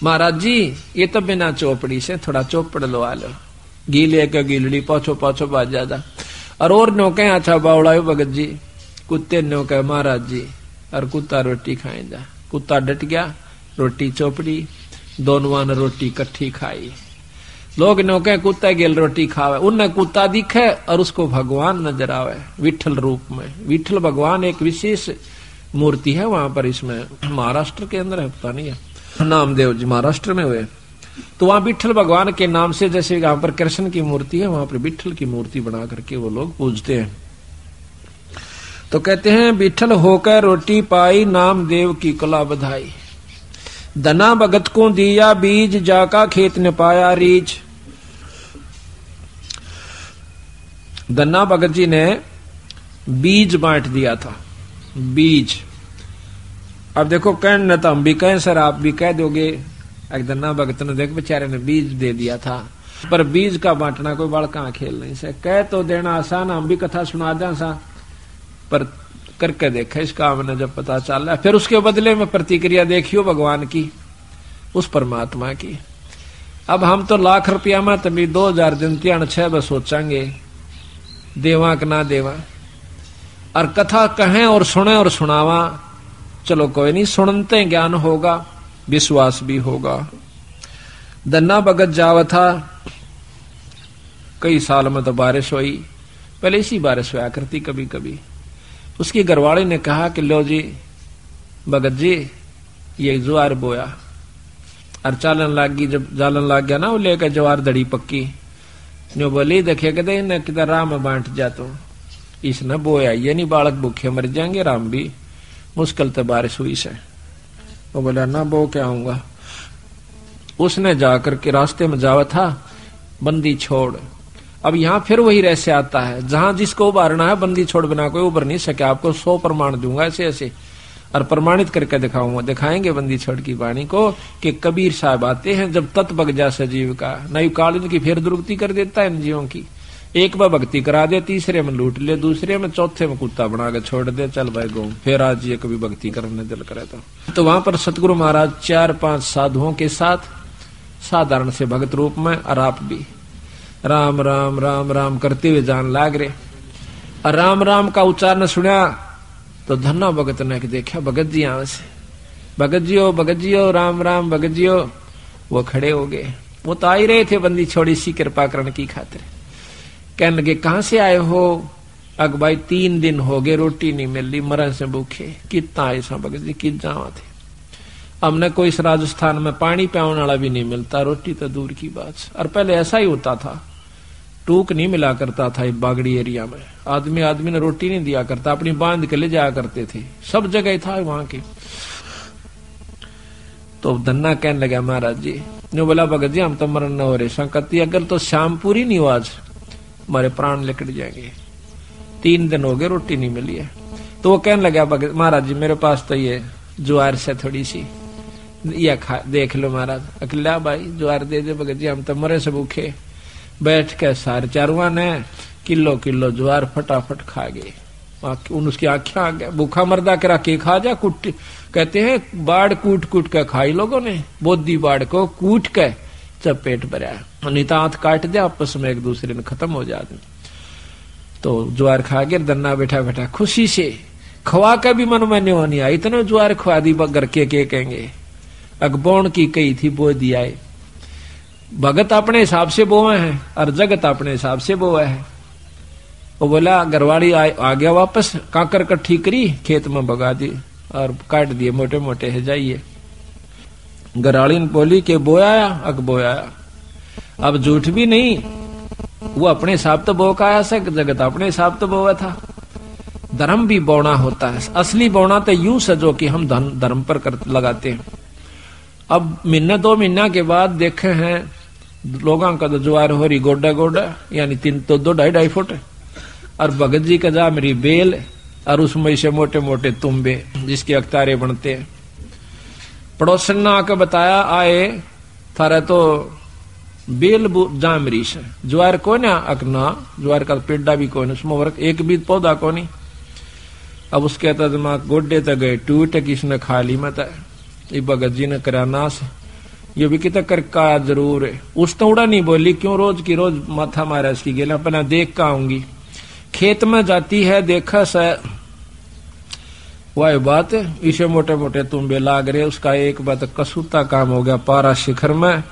महाराज जी ये तो बिना चौपड़ी से थोड़ा चौपड़ लो आ लो, गीले के गीलड़ी पाछो पाछो बाज जा। और नो कहे अच्छा बावड़ा भगत जी, कुत्ते नो कहे महाराज जी, और कुत्ता रोटी खाए जा। कुत्ता डट गया, रोटी चौपड़ी, दोनों ने रोटी कट्ठी खाई। लोग नो कहे कुत्ता गेल रोटी खावे, उनने कुत्ता दिखे और उसको भगवान नजर आवे विठल रूप में। विठल भगवान एक विशेष मूर्ति है वहां पर, इसमें महाराष्ट्र के अंदर है, पता नहीं है, नामदेव जी महाराष्ट्र में हुए। तो वहां विठल भगवान के नाम से जैसे यहाँ पर कृष्ण की मूर्ति है, वहां पर विठल की मूर्ति बना करके वो लोग पूजते हैं। तो कहते हैं विठल होकर रोटी पाई नामदेव की कला बधाई। धना भगत को दिया बीज जाका खेत ने पाया रीछ। धना भगत जी ने बीज बांट दिया था, बीज। अब देखो कहने तो हम भी कहें सर, आप भी कह दोगे एक धना भगत ने देख बेचारे ने बीज दे दिया था, पर बीज का बांटना कोई बड़ कहां खेल नहीं से। कह तो देना आसान, हम भी कथा सुना दें सा, पर करके देखा इस काम ने जब पता चल रहा, फिर उसके बदले में प्रतिक्रिया देखियो भगवान की, उस परमात्मा की। अब हम तो लाख रुपया में तभी 2000 दिन 6 बस सोचेंगे देवा कि ना देवा, और कथा कहें और सुने और सुनावा, चलो कोई नहीं, सुनते ज्ञान होगा, विश्वास भी होगा। धन्ना भगत जावा था, कई साल में तो बारिश हुई, पहले इसी बारिश हुआ करती कभी कभी। उसकी घरवाली ने कहा कि लो जी भगत जी ये ज्वार बोया और चालन लाग गई। जब जालन लाग गया ना वो लेकर ज्वार दड़ी पक्की न्यू बोली देखे कहते न किधर राम बांट जा तो इसने बोया ये नहीं बालक भूखे मर जाएंगे राम भी मुश्किल तो बारिश हुई से। वो बोला ना बो क्या आऊंगा। उसने जाकर के रास्ते में जावा था बंदी छोड़। अब यहाँ फिर वही रहस्य आता है जहां जिसको उबारना है बंदी छोड़ बिना कोई उबर नहीं सके। आपको 100 प्रमाण दूंगा ऐसे ऐसे और प्रमाणित करके दिखाऊंगा। दिखाएंगे बंदी छोड़ की वाणी को कि कबीर साहब आते हैं जब तत् बग जा सजीव का नई कालीन की फिर दुर्गति कर देता है इन जीवों की। एक बार भक्ति करा दे तीसरे में लूट ले दूसरे में चौथे में कुत्ता बना के छोड़ दे चल भाई गो फिर आज ये कभी भक्ति करने दिल करे तो वहां पर सतगुरु महाराज 4-5 साधुओं के साथ साधारण से भगत रूप में और आप भी राम राम राम राम करते हुए जान लाग रहे। और राम राम का उच्चारण सुना तो धन्ना भगत ने देखा भगत जी यहां से भगत जी हो राम राम भगत जी हो। वो खड़े हो गए। वो तो आ ही रहे थे बंदी छोड़ी सी कृपा करण की खातिर। कहने लगे कहां से आए हो। अग भाई 3 दिन हो गए रोटी नहीं मिल रही मरण से भूखे। कितना ऐसा भगत जी कित जावा थे। हमने कोई इस राजस्थान में पानी पियाने वाला भी नहीं मिलता रोटी तो दूर की बात। और पहले ऐसा ही होता था टूक नहीं मिला करता था बागड़ी एरिया में। आदमी ने रोटी नहीं दिया करता अपनी बांध के ले जाया करते थे सब जगह था वहां के। तो धन्ना कहने लगा महाराज जी ने बोला भगत जी हम तो मरण न हो रहे संकति अगर तो शाम पूरी नहीं हो आज हमारे प्राण लिकट जाएंगे। 3 दिन हो गए रोटी नहीं मिली है। तो वो कहने लगा भगत महाराज जी मेरे पास तो ये ज्वार से थोड़ी सी या देख लो महाराज। अकेला भाई ज्वार दे दे भगत जी हम तो मरे से भूखे। बैठ के सारे चारुआ ने किलो ज्वार फटाफट खा गए। उसकी आंखें आ गया भूखा मर्दा करा के खा जा कुट कहते हैं बाढ़ कूट के खाई लोगों ने बोधी बाढ़ को कूट के जब पेट भरा नितांत काट दे आपस में एक दूसरे ने खत्म हो जाते। तो ज्वार खा गए दन्ना बैठा खुशी से खवा का भी मन में नहीं आई इतने ज्वार खवा दी घर के कहेंगे। अगबोण की कही थी बो दिया है। भगत अपने हिसाब से बोए हैं और जगत अपने हिसाब से बोए है। वो बोला घरवाली आ गया वापस काकर कट्ठी करी खेत में भगा दी और काट दिए मोटे मोटे है जाइए। घरवाली ने बोली के बोया अग बोया। अब झूठ भी नहीं वो अपने हिसाब तो बो का आया से जगत अपने हिसाब तो बोया था। धर्म भी बौना होता है। असली बौना तो यूं सजो कि हम धर्म पर लगाते हैं। अब महीना 2 महीना के बाद देखे हैं लोगों का तो ज्वार हो रही गोडा यानी 2-2.5 फुट और भगत जी का जा मेरी बेल और उसमें से मोटे मोटे तुम्बे जिसके अख्तारे बनते हैं। पड़ोसन ने आकर बताया आए थारा तो बेल जामरी से ज्वार को ना अकना ज्वार का पेड़ा भी कौन उसमें वर्क एक भी पौधा को नहीं। अब उसके दिमाग गोड्डे तक गए टूट किसने खा ली मत भगत जी ने करा नाश ये भी कितना कर का जरूर है। उस तो उड़ा नहीं बोली क्यों रोज की रोज माथा मारा इसकी गेला अपना देख का आऊंगी। खेत में जाती है देखा सा वह बात इसे मोटे मोटे तुम्बे लाग रहे। उसका एक बात कसूता काम हो गया पारा शिखर में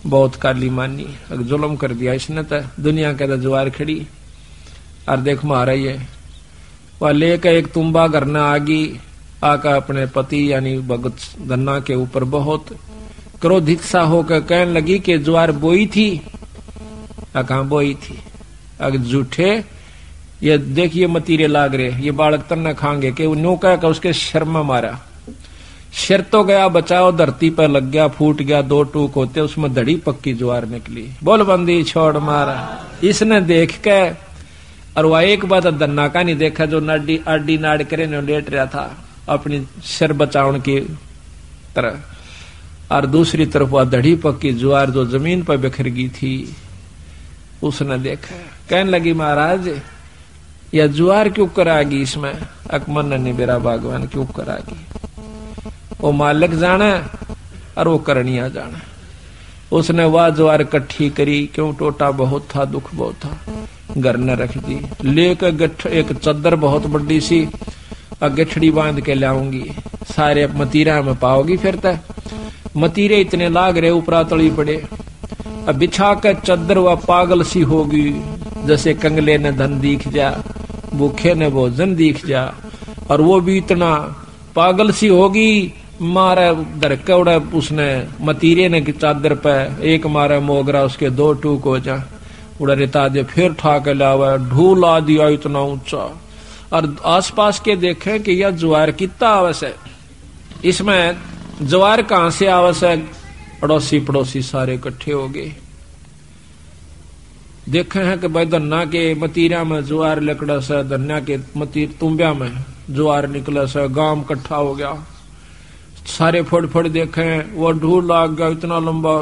बहुत काली मानी जुल्म कर दिया इसने तो दुनिया के ज्वार खड़ी और देख मारा ही है। वह लेकर एक तुम्बा करना आगी आका अपने पति यानी भगत धन्ना के ऊपर बहुत क्रोधित सा होकर कहने लगी कि ज्वार बोई थी कहां बोई थी अगर झूठे ये देखिए मतीरे लाग रहे ये बालक तन्ना खाएंगे कि न्यू कह उसके शर में मारा। सिर तो गया बचाओ धरती पर लग गया फूट गया 2 टूक होते उसमें धड़ी पक्की ज्वार निकली। बोल बंदी छोड़ मारा। इसने देख के और वह एक बात धन्ना का नहीं देखा जो आडी नाड़ करे लेट रहा था अपनी सिर बचावन की तरह और दूसरी तरफ वह धड़ी पक्की ज्वार जो जमीन पर बिखर गई थी उसने देखा कहने लगी महाराज यह ज्वार क्यों करागी इसमें अकमन ने मेरा भगवान क्यों करागी। वो मालिक जाना और वो करनिया जाना। उसने वह ज्वार इकट्ठी करी क्यों टोटा बहुत था दुख बहुत था घर न रख दी लेकर एक चद्दर बहुत बड़ी सी गठड़ी बांध के लाऊंगी सारे मतीरा में पाओगी फिर तक मतीरे इतने लाग रहे ऊपरा तली पड़े। अब बिछा कर चद्दर वह पागल सी होगी जैसे कंगले ने धन दिख जा भूखे ने भोजन दिख जा और वो भी इतना पागल सी होगी, मारे धरके उड़े उसने मतीरे ने चादर पे, एक मारे मोगरा उसके 2 टूक हो जा, उड़ा रेता दे, फिर ठा के लावा, ढूला दिया इतना ऊंचा। और आसपास के देखें कि यह ज्वार कितना आवश्य है, इसमें ज्वार कहां से आवश्यक, अड़ोसी पड़ोसी सारे इकट्ठे हो गए। देखे हैं कि भाई धन्ना के मतीरा में ज्वार लकड़ा से, धन्ना के मतीर तुम्बिया में ज्वार निकला से, गांव इकट्ठा हो गया, सारे फड़ फड़ देखे, वो ढूल लाग गया, इतना लंबा,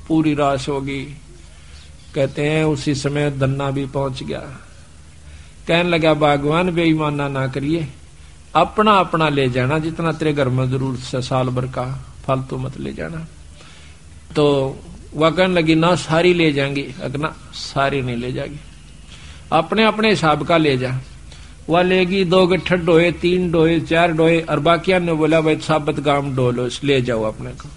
पूरी राश होगी। कहते हैं उसी समय धन्ना भी पहुंच गया, कहने लगा भगवान बेईमाना ना करिए, अपना अपना ले जाना, जितना तेरे घर में जरूरत से साल भर का, फालतू मत ले जाना। तो वह कहने लगी ना सारी ले जाएंगी, अगना सारी नहीं ले जाएगी, अपने अपने हिसाब का ले जा। वह लेगी 2 गट्ठर डोए, 3 डोए, 4 डोए, और बाकिया ने बोला भाई साबत गांव डोलो, ले जाओ अपने को,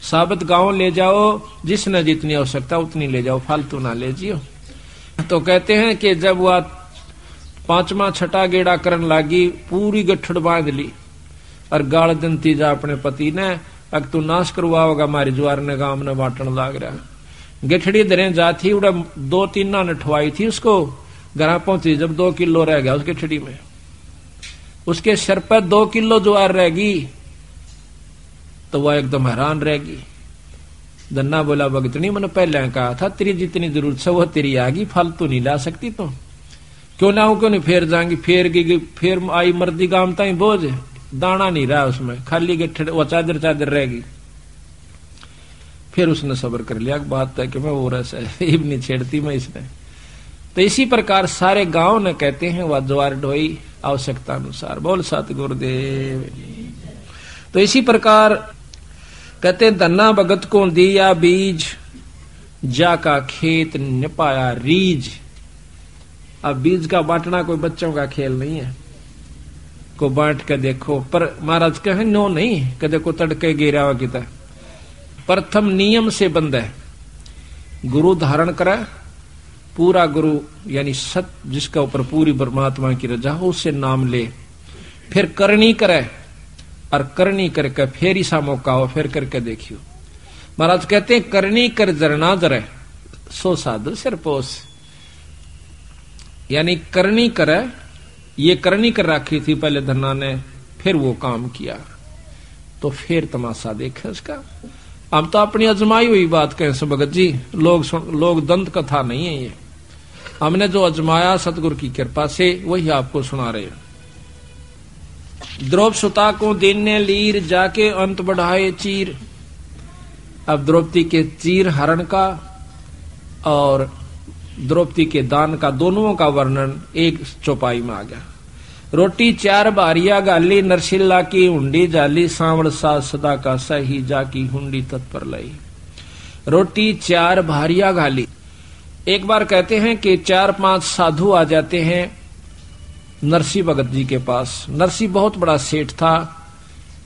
साबत गांव ले जाओ, जिसने जितनी आवश्यकता उतनी ले जाओ, फालतू ना ले जियो। तो कहते हैं कि जब वह 5वां 6ठा गेड़ा करन लागी, पूरी गठड़ बांध ली और गाल दंती जा अपने पति ने, अग तू नाश करवाओगा हमारी ज्वार ने, गांव ने बांटन लाग रहा। गठड़ी दरें जाती, उड़ा 2-3 ना नठवाई थी उसको, घर पहुंची जब 2 किलो रह गया उस गठड़ी में, उसके सर पर 2 किलो ज्वार रहेगी, तो वह एकदम हैरान रहेगी। धन्ना बोला भगतनी मैंने पहले कहा था तेरी जितनी जरूरत है वो तेरी आगी, फालतू नहीं ला सकती तो, क्यों ना हो क्यों नहीं, फेर जाएंगी, फेर गई, फिर आई मर्दी गांव ताई बोझ, दाना नहीं रहा उसमें, खाली गठड़ वो चादर चादर रहेगी। फिर उसने सब्र कर लिया, बात है कि मैं वो रस है नहीं छेड़ती मैं इसने। तो इसी प्रकार सारे गांव ने कहते हैं वह ज्वार ढोई आवश्यकता अनुसार, बोल सतगुरुदेव। तो इसी प्रकार कहते धन्ना भगत को दिया बीज, जाका खेत न पाया रीज। अब बीज का बांटना कोई बच्चों का खेल नहीं है, को बांट के देखो, पर महाराज कहे नो नहीं, कि देखो तड़के गिरा हुआ किता, प्रथम नियम से बंद है, गुरु धारण करे, पूरा गुरु यानी सत जिसका ऊपर पूरी परमात्मा की रजा हो, उससे नाम ले, फिर करनी करे, और करनी करके फिर ऐसा मौका हो फिर करके देखियो। महाराज कहते हैं करनी कर जरना जरे, सो साधु सिरपोस, यानी करनी करे, ये करनी कर रखी थी पहले धन्ना ने, फिर वो काम किया, तो फिर तमाशा देखे उसका। हम तो अपनी अजमाई हुई बात कहें भगत जी, लोग दंत कथा नहीं है ये, हमने जो अजमाया सतगुरु की कृपा से वही आपको सुना रहे हैं। द्रौपदी सुता को देने लीर, जाके अंत बढ़ाए चीर। अब द्रौपदी के चीर हरण का और द्रौपदी के दान का, दोनों का वर्णन एक चौपाई में आ गया। रोटी 4 बारिया गाली, नरसिल्ला की हुंडी जाली, सांवड़ सा सदा का सही, जाकी हुंडी तत्पर लाई। रोटी 4 भारिया गाली, एक बार कहते हैं कि 4-5 साधु आ जाते हैं नरसी भगत जी के पास। नरसी बहुत बड़ा सेठ था,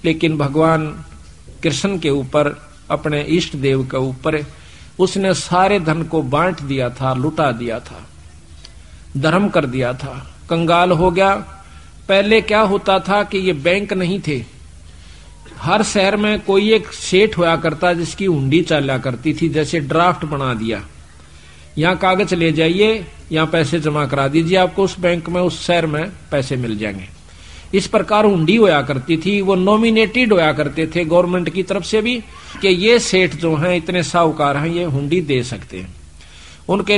लेकिन भगवान कृष्ण के ऊपर, अपने इष्ट देव के ऊपर उसने सारे धन को बांट दिया था, लुटा दिया था, धर्म कर दिया था, कंगाल हो गया। पहले क्या होता था कि ये बैंक नहीं थे, हर शहर में कोई एक सेठ होया करता जिसकी हुंडी चाला करती थी, जैसे ड्राफ्ट बना दिया, यहाँ कागज ले जाइए, यहाँ पैसे जमा करा दीजिए, आपको उस बैंक में उस शहर में पैसे मिल जाएंगे। इस प्रकार हुंडी होया करती थी। वो नॉमिनेटेड होया करते थे गवर्नमेंट की तरफ से भी कि ये सेठ जो हैं इतने साहूकार हैं, ये हुंडी दे सकते हैं। उनके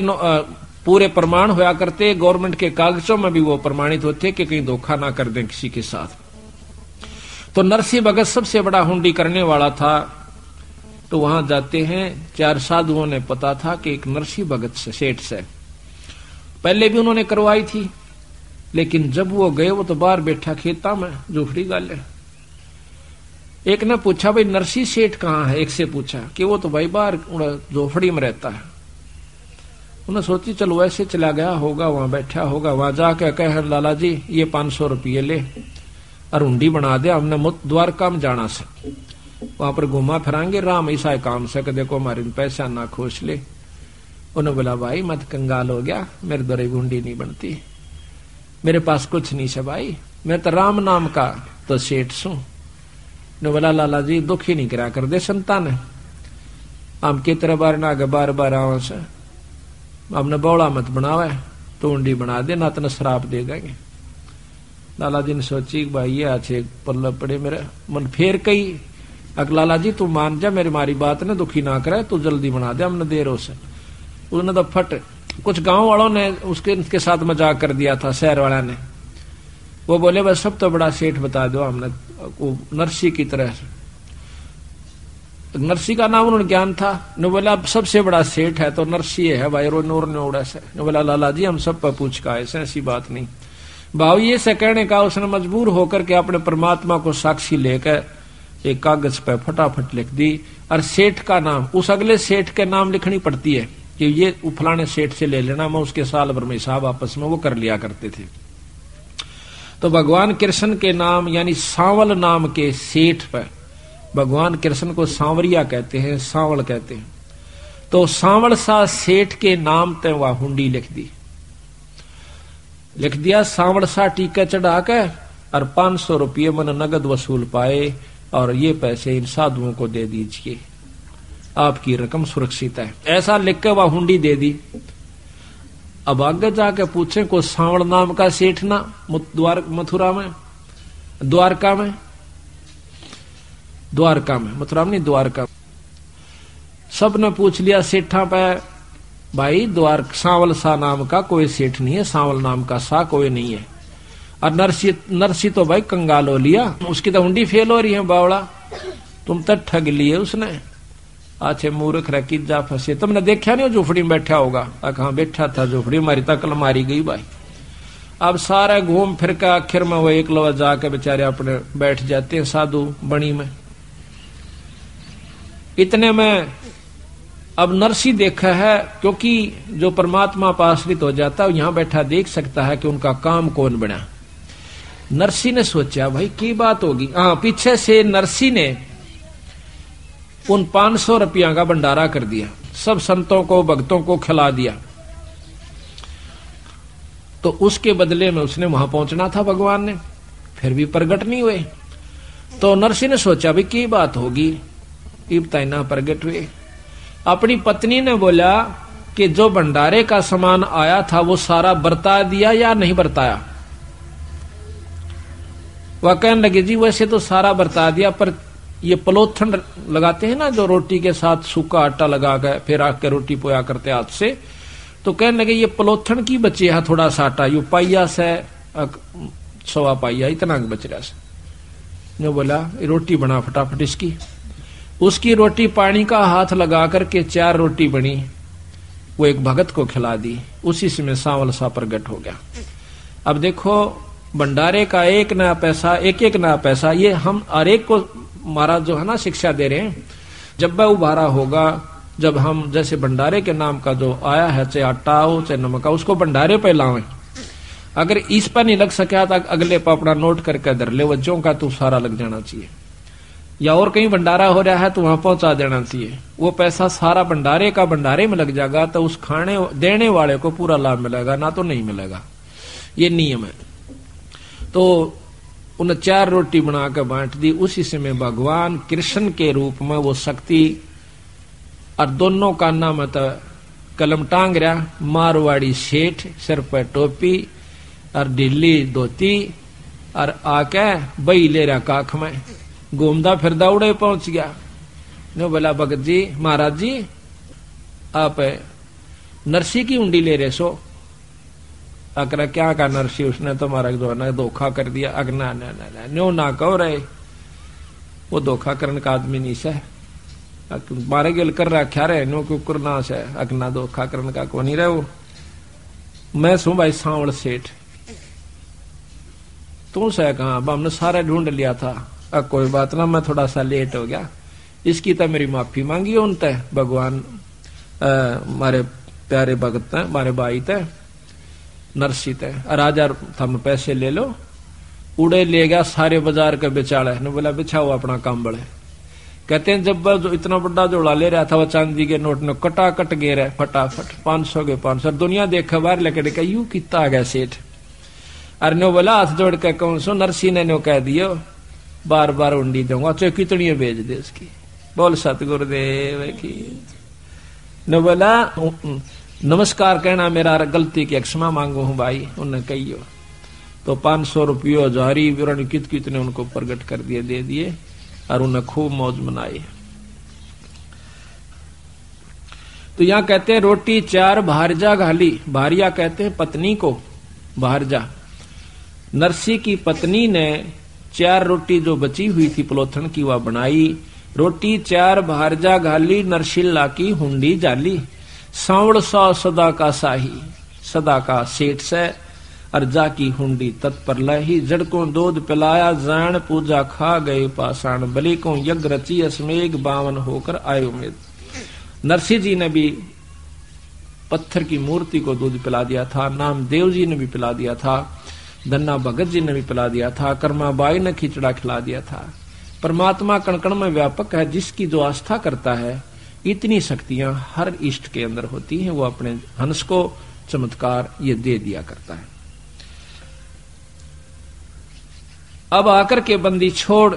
पूरे प्रमाण होया करते, गवर्नमेंट के कागजों में भी वो प्रमाणित होते कि कहीं धोखा ना कर दें किसी के साथ। तो नरसिंह भगत सबसे बड़ा हुंडी करने वाला था। तो वहां जाते हैं, 4 साधुओं ने पता था कि एक नरसिंह भगत से सेठ से पहले भी उन्होंने करवाई थी, लेकिन जब वो गए वो तो बाहर बैठा खेता में झोपड़ी गाले। एक ने पूछा भाई नरसिंह सेठ कहाँ है, एक से पूछा कि वो तो भाई बाहर झोपड़ी में रहता है। उन्हें सोची चलो वैसे चला गया होगा, वहां बैठा होगा। वहां जाके कहे लाला जी ये 500 रुपये ले और हुंडी बना दे, हमने द्वारका में जाना से, वहां पर घुमा फिरांगे, राम ऐसा काम से कि देखो हमारे पैसा ना खोस ले। उन्होंने बोला भाई मत कंगाल हो गया, मेरे द्वारा हुंडी नहीं बनती, मेरे पास कुछ नहीं है भाई, मैं तो राम नाम का तो सेठ सू ने बोला लाला जी दुखी नहीं करा कर दे संतान है, हम कितने बार ना आगे बार बार आवा से, हमने बौड़ा मत बनावे तो उंडी बना दे ना तो शराब दे देंगे। लाला जी ने सोची भाई ये अच्छे पल्ले पड़े मेरे मन फेर कही, अगर लाला जी तू मान जा मेरी मारी बात ने दुखी ना करे तू जल्दी बना दे, हमने देर हो से। उसने तो फट कुछ गांव वालों ने उसके साथ मजाक कर दिया था, शहर वाला ने, वो बोले बस सब तो बड़ा सेठ बता दो हमने, वो नरसी की तरह, नरसी का नाम उन्होंने ज्ञान था, ने बोला अब सबसे बड़ा सेठ है तो नरसी है भाई, रो नूर ने उड़ा से। ने बोला लाला जी हम सब पर पूछ का ऐसी बात नहीं। भाव ये से कहने का उसने मजबूर होकर के अपने परमात्मा को साक्षी लेकर एक कागज पर फटाफट लिख दी, और सेठ का नाम उस अगले सेठ के नाम लिखनी पड़ती है कि ये फलाने सेठ से ले लेना, मैं उसके साल भर में हिसाब आपस में वो कर लिया करते थे। तो भगवान कृष्ण के नाम यानी सांवल नाम के सेठ पर, भगवान कृष्ण को सांवरिया कहते हैं, सांवल कहते हैं, तो सांवल सा सेठ के नाम ते वह हुंडी लिख दिया, सांवल सा टीका चढ़ा के, और 500 रुपये मन नगद वसूल पाए, और ये पैसे इन साधुओं को दे दीजिए, आपकी रकम सुरक्षित है, ऐसा लिख के वह हुंडी दे दी। अब आगे जाके पूछे को सांवल नाम का सेठ ना मथुरा में, द्वारका में, मथुरा में नहीं द्वारका, सबने पूछ लिया सेठा पे, भाई सांवल सा नाम का कोई सेठ नहीं है, सांवल नाम का सा कोई नहीं है। और नरसी तो भाई कंगाल हो लिया, उसकी तो हुंडी फेल हो रही है, बावड़ा तुम तो ठग लिए उसने, अच्छे मूर्ख रखी जा फंसे, तुमने देखा नहीं वो झोपड़ी में बैठा होगा, कहाँ बैठा था झोपड़ी, हमारी तकल मारी गई भाई। अब सारा घूम फिर के आखिर में वो एक लवा जाके बेचारे अपने बैठ जाते हैं साधु बणी में। इतने में अब नरसी देखा है, क्योंकि जो परमात्मा पर आश्रित हो जाता है यहां बैठा देख सकता है कि उनका काम कौन बना। नरसी ने सोचा भाई की बात होगी, हाँ पीछे से नरसी ने उन 500 रुपया का भंडारा कर दिया, सब संतों को भक्तों को खिला दिया। तो उसके बदले में उसने वहां पहुंचना था भगवान ने, फिर भी प्रगट नहीं हुए। तो नरसी ने सोचा भाई की बात होगी, इब्ताई ना प्रगट हुए। अपनी पत्नी ने बोला कि जो भंडारे का सामान आया था वो सारा बरता दिया या नहीं बरताया। वह कहने लगे जी वैसे तो सारा बरता दिया, पर ये पलोथन लगाते हैं ना जो रोटी के साथ सूखा आटा लगा कर फिर आके रोटी पोया करते हाथ से, तो कहने लगे ये पलोथन की बचे है थोड़ा सा आटा, यू पाइया से 1.25 पाइया इतना बच रहा से। जो बोला रोटी बना फटाफट इसकी, उसकी रोटी पानी का हाथ लगा करके 4 रोटी बनी, वो एक भगत को खिला दी, उसी से में सांवल सा प्रगट हो गया। अब देखो भंडारे का एक नया पैसा ये हम हर एक को महाराज जो है ना शिक्षा दे रहे हैं, जब वह उभारा होगा, जब हम जैसे भंडारे के नाम का जो आया है चाहे आटा हो चाहे नमक हो, उसको भंडारे पे लावें। अगर इस पर नहीं लग सका तो अगले पर अपना नोट करके धर ले, वज्जों का तो सारा लग जाना चाहिए, या और कहीं भंडारा हो रहा है तो वहां पहुंचा देना चाहिए। वो पैसा सारा भंडारे का भंडारे में लग जाएगा तो उस खाने देने वाले को पूरा लाभ मिलेगा, ना तो नहीं मिलेगा, ये नियम है। तो उन्हें 4 रोटी बना कर बांट दी। उसी समय भगवान कृष्ण के रूप में वो शक्ति, और दोनों का नाम तो कलम टांग रहा, मारवाड़ी सेठ, सिर पर टोपी और ढीली धोती, और आके बई ले रहा काख में, घूमदा फिरदा उड़े पहुंच गया। ने बोला भगत जी महाराज जी आप नरसी की उंडी ले रहे सो। अकरा क्या का नरसी, उसने तो हमारा जो है धोखा कर दिया। अगना न्यो ना कहो रहे, वो धोखा करने का आदमी नहीं से, मारे गिल कर रखा रहे नो कुकुर ना से, अगना धोखा करने का को नहीं रहे। वो मैं सू भाई सांवल सेठ, तू से कहा, हमने सारा ढूंढ लिया था। अब कोई बात ना, मैं थोड़ा सा लेट हो गया, इसकी तो मेरी माफी मांगी उन ते भगवान मारे प्यारे भगत ने, मारे भाई ते नरसी ते। राजा थम पैसे ले लो, उड़े ले गया सारे बाजार के बेचाड़े ने। बोला बिछाओ अपना काम बड़े। कहते हैं जब जो इतना बड़ा जोड़ा ले रहा था वो चांदी के नोट ने कटाकट गे रहे फटाफट, 500 के 500। दुनिया देखा बाहर लेकर यू कितना आ गया सेठ। अरे नो बोला हाथ जोड़ के कहूं सो, नरसी ने नो कह दियो बार बार हुंडी दूंगा, चाहे कितनी भेज दे उसकी। बोल सतगुरुदेव की। न बोला नमस्कार कहना मेरा गलती की क्षमा मांगू हूं भाई, उन्हें कहियो। तो 500 रुपये जारी विवरण कितने उनको प्रकट कर दिए, दे दिए और उन्हें खूब मौज मनाई। तो यहां कहते हैं रोटी 4 भारजा घाली। भारिया कहते हैं पत्नी को, भारजा। नरसी की पत्नी ने 4 रोटी जो बची हुई थी पलोथन की वह बनाई। रोटी 4 भारजा घाली, नरशिल्ला की हुंडी जाली। सांवड़ सा सदा का साही, सदा का सेठ से अर्जा की हुंडी तत्पर लही। जड़ को दूध पिलाया जान, पूजा खा गए पाषाण। बलि को यज्ञ रची अस्मेघ, बावन होकर आए उम्मीद। नरसिंह जी ने भी पत्थर की मूर्ति को दूध पिला दिया था, नामदेव जी ने भी पिला दिया था, धन्ना भगत जी ने भी पिला दिया था, कर्माबाई ने खिचड़ा खिला दिया था। परमात्मा कण-कण में व्यापक है, जिसकी जो आस्था करता है इतनी शक्तियां हर इष्ट के अंदर होती हैं, वो अपने हंस को चमत्कार ये दे दिया करता है। अब आकर के बंदी छोड़,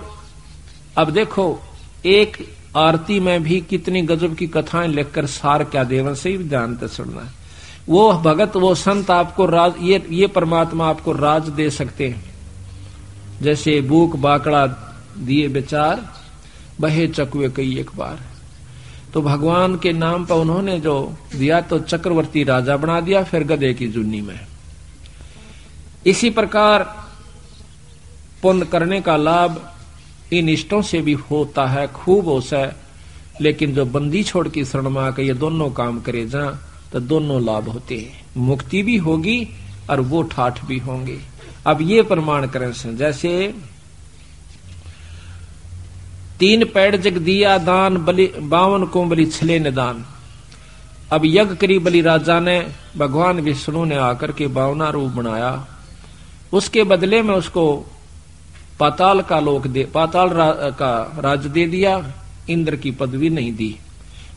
अब देखो एक आरती में भी कितनी गजब की कथाएं लिखकर सार क्या देवन से ही ध्यान से सुनना है। वो भगत वो संत आपको राज, ये परमात्मा आपको राज दे सकते हैं। जैसे बूक बाकड़ा दिए विचार, बहे चकुए कई एक बार। तो भगवान के नाम पर उन्होंने जो दिया तो चक्रवर्ती राजा बना दिया, फिर गधे की जुन्नी में। इसी प्रकार पुण्य करने का लाभ इन इष्टों से भी होता है, खूब होता है। लेकिन जो बंदी छोड़ की शरण में आकर ये दोनों काम करे जा तो दोनों लाभ होते हैं, मुक्ति भी होगी और वो ठाठ भी होंगे। अब ये प्रमाण करें से, जैसे 3 पेड़ जग दिया दान, बलि 52 को बलि छले निदान। अब यज्ञ करी बलि राजा ने, भगवान विष्णु ने आकर के 52 रूप बनाया। उसके बदले में उसको पाताल का लोक दे, पाताल का राज दे दिया, इंद्र की पदवी नहीं दी।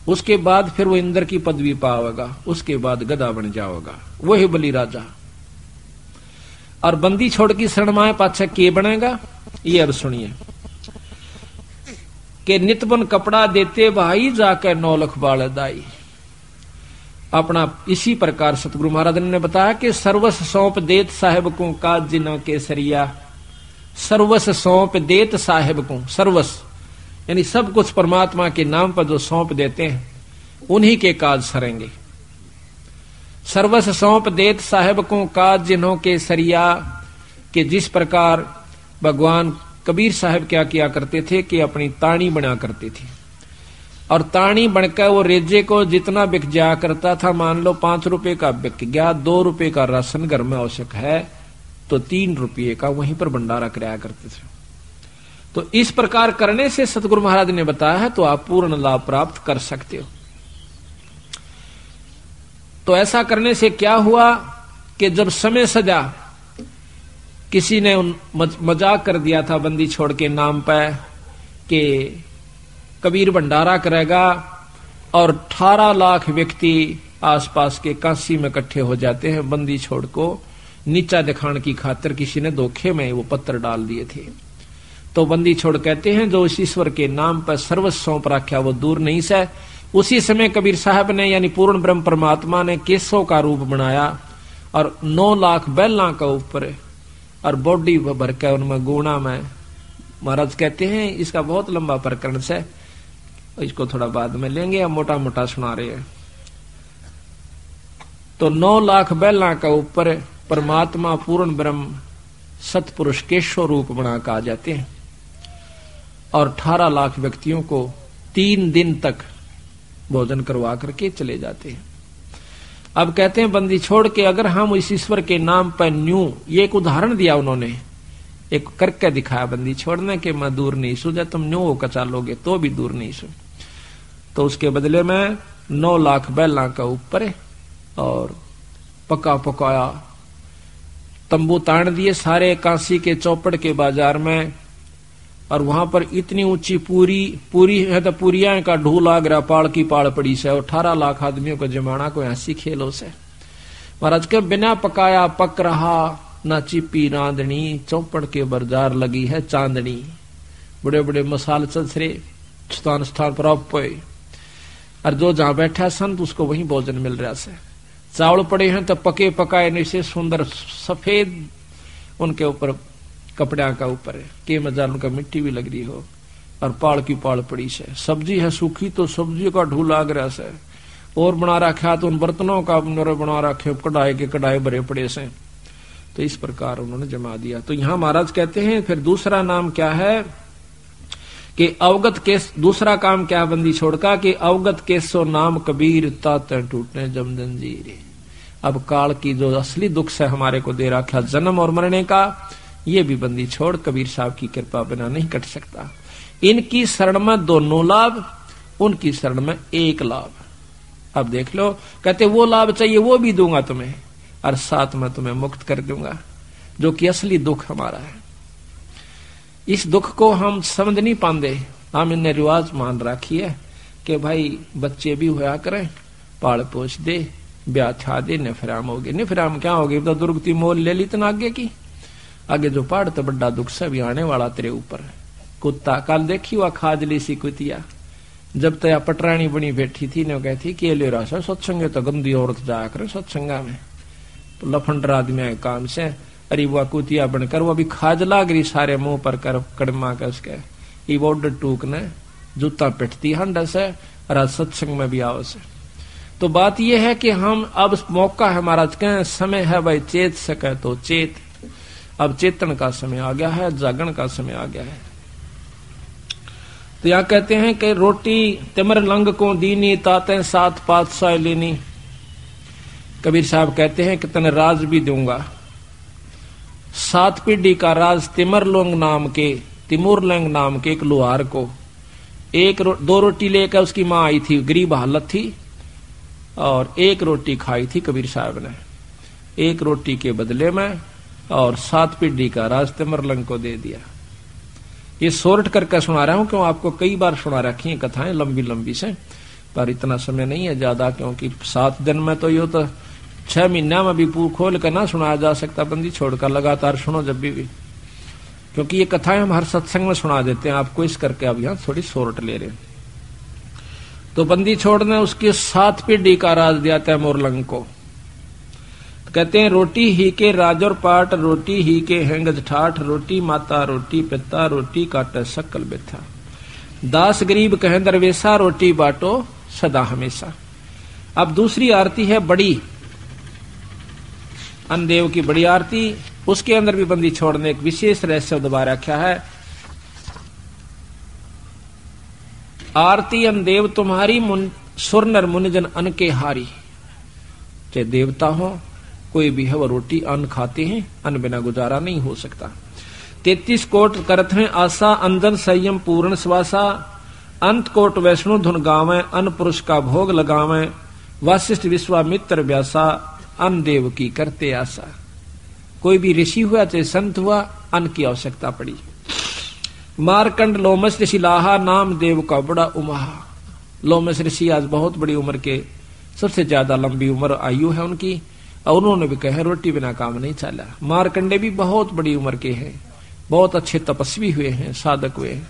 उसके बाद फिर वो इंद्र की पदवी पावेगा, उसके बाद गधा बन जाएगा, वही बलि राजा। और बंदी छोड़ की शरण माए पाछे के बनेगा, ये अब सुनिए। के नितबन कपड़ा देते भाई, जाकर 9 लाख बाल दाई। अपना इसी प्रकार सतगुरु महाराज ने बताया कि सर्वस सौंप देत साहेब को काज जिना केसरिया। सर्वस सौंप देत साहेब को, सर्वस यानी सब कुछ परमात्मा के नाम पर जो सौंप देते हैं उन्हीं के काज सरेंगे। सर्वस सौंप देत साहेब को काज जिन्हों के सरिया, के जिस प्रकार भगवान कबीर साहब क्या किया करते थे कि अपनी ताणी बना करते थे, और ताणी बनकर वो रेजे को जितना बिक जाया करता था, मान लो 5 रुपए का बिक गया, 2 रुपए का राशन घर में आवश्यक है तो 3 रुपये का वहीं पर भंडारा कराया करते थे। तो इस प्रकार करने से सतगुरु महाराज ने बताया है तो आप पूर्ण लाभ प्राप्त कर सकते हो। तो ऐसा करने से क्या हुआ कि जब समय सजा, किसी ने मजाक कर दिया था बंदी छोड़ के नाम पर कि कबीर भंडारा करेगा, और 18 लाख व्यक्ति आसपास के काशी में इकट्ठे हो जाते हैं। बंदी छोड़ को नीचा दिखाने की खातिर किसी ने धोखे में वो पत्थर डाल दिए थे। तो बंदी छोड़ कहते हैं जो इस ईश्वर के नाम पर सर्वस्व सौंप रखा वो दूर नहीं से। उसी समय कबीर साहब ने यानी पूर्ण ब्रह्म परमात्मा ने केसों का रूप बनाया और 9 लाख बैलों का ऊपर और बॉडी भर के उनमें गुणा में। महाराज कहते हैं इसका बहुत लंबा प्रकरण से, इसको थोड़ा बाद में लेंगे, हम मोटा मोटा सुना रहे हैं। तो 9 लाख बैलों का ऊपर परमात्मा पूर्ण ब्रह्म सतपुरुष केशव रूप बनाकर आ जाते हैं और 18 लाख व्यक्तियों को 3 दिन तक भोजन करवा करके चले जाते हैं। अब कहते हैं बंदी छोड़ के अगर हम इस ईश्वर के नाम पर न्यू, ये एक उदाहरण दिया उन्होंने, एक करके दिखाया बंदी छोड़ने के मैं दूर नहीं सू, जब तुम न्यू होकर चालोगे तो भी दूर नहीं सू। तो उसके बदले में 9 लाख बैलों का ऊपर और पका पकाया तंबू तान दिए सारे काशी के चौपड़ के बाजार में, और वहां पर इतनी ऊंची पूरी है तो पूरिया का ढूल आग रहा, पाड़ की पाड़ पड़ी से, और 18 लाख आदमियों को जमाना को हंसी खेलो से। महाराज के बिना पकाया पक रहा, ना चिपी रांधनी, चौपड़ के बाजार लगी है चांदनी। बड़े बड़े मसाल चलसरे स्थान स्थान पर आप पे, और जो जहां बैठा संत उसको वहीं भोजन मिल रहा से। चावल पड़े हैं तो पके पकाए नीचे सुंदर सफेद उनके ऊपर कपड़ा का ऊपर है के मजा, उनका मिट्टी भी लग रही हो, और पाल की पाल पड़ी से। सब्जी है सूखी तो सब्जी का ढूल आग रहा से, और बना रखा तो उन बर्तनों का बना रखे कढ़ाई के कढ़ाई भरे पड़े से। तो इस प्रकार उन्होंने जमा दिया। तो यहां महाराज कहते हैं फिर दूसरा नाम क्या है कि अवगत केस, दूसरा काम क्या बंदी छोड़का कि अवगत केसो नाम कबीर ताते टूटने जम जंजीर। अब काल की जो असली दुख से हमारे को दे रखा जन्म और मरने का, ये भी बंदी छोड़ कबीर साहब की कृपा बिना नहीं कट सकता। इनकी शरण में दोनों लाभ, उनकी शरण में एक लाभ। अब देख लो, कहते वो लाभ चाहिए वो भी दूंगा तुम्हें, और साथ में तुम्हें मुक्त कर दूंगा, जो कि असली दुख हमारा है। इस दुख को हम समझ नहीं पाते, हम इन्हें रिवाज मान रखी है कि भाई बच्चे भी होया करें, पाल पोछ दे, ब्याह छा दे, निफराम हो गए। निफराम क्या हो गई, तो दुर्गति मोल ले ली तना आगे की, आगे जो पहाड़ तो बड़ा दुख से भी आने वाला तेरे ऊपर। कुत्ता कल देखी हुआ खाजली सी कुतिया, जब तया पटरानी बनी बैठी थी ने कहती कि ले रहा सत्संग तो गंदी औरत जाया करे सत्संगा में, तो लफंडर आदमी काम से। अरे वो कुतिया बनकर वो भी खाजला गिरी सारे मुंह पर कर कड़मा के उसके ऑर्डर टूक ने जूता पिटती हंड से, और सत्संग में भी आओ से। तो बात यह है कि हम अब मौका है महाराज कहें समय है भाई चेत सके तो चेत। अब चेतन का समय आ गया है, जागरण का समय आ गया है। तो यहां कहते हैं कि रोटी तिमर लंग को दीनी ताते सात पातशाह लेनी। कबीर साहब कहते हैं कि तने राज भी दूंगा। 7 पीढ़ी का राज तिमरलोंग नाम के, तिमुरलंग नाम के एक लोहार को, दो रोटी लेकर उसकी मां आई थी, गरीब हालत थी, और एक रोटी खाई थी कबीर साहब ने, एक रोटी के बदले में, और 7 पीढ़ी का राज तिमरलंग को दे दिया। ये सोर्ट करके सुना रहा हूं, क्यों आपको कई बार सुना रखी है कथाएं लंबी लंबी से, पर इतना समय नहीं है ज्यादा, क्योंकि 7 दिन में तो ये तो 6 महीना में भी पूर खोल कर ना सुनाया जा सकता। बंदी छोड़कर लगातार सुनो जब भी, क्योंकि ये कथाएं हम हर सत्संग में सुना देते हैं आपको, इस करके अब यहां थोड़ी सोर्ट ले रहे हैं। तो बंदी छोड़ने उसकी 7 पीढ़ी का राज दिया था मोरलंग को। कहते हैं रोटी ही के राजौर पाट, रोटी ही के हैंगज ठाठ, रोटी माता रोटी पिता, रोटी काटे सकल बेथा, दास गरीब कहें दरवेशा, रोटी बाटो सदा हमेशा। अब दूसरी आरती है बड़ी, अन्नदेव की बड़ी आरती, उसके अंदर भी बंदी छोड़ने एक विशेष रहस्य दबा रखा है। आरती अन्नदेव तुम्हारी सुर नर मुनिजन अन्न के हारी। चाहे देवता हो कोई भी है, वो रोटी अन्न खाते हैं, अन्न बिना गुजारा नहीं हो सकता। 33 कोट करत हैं आशा, अंजन संयम पूर्ण श्वासा, अंत कोट वैष्णु धुन गावे, अन्न पुरुष का भोग लगावे, वशिष्ठ विश्वामित्र व्यासा, अन्न देव की करते आशा। कोई भी ऋषि हुआ चाहे संत हुआ, अन्न की आवश्यकता पड़ी। मारकंड लोमस ऋषि लाहा, नाम देव का बड़ा उमाहा। लोमस ऋषि आज बहुत बड़ी उम्र के, सबसे ज्यादा लंबी उम्र आयु है उनकी, और उन्होंने भी कहा रोटी बिना काम नहीं चला। मारकंडे भी बहुत बड़ी उम्र के हैं, बहुत अच्छे तपस्वी हुए हैं, साधक हुए हैं,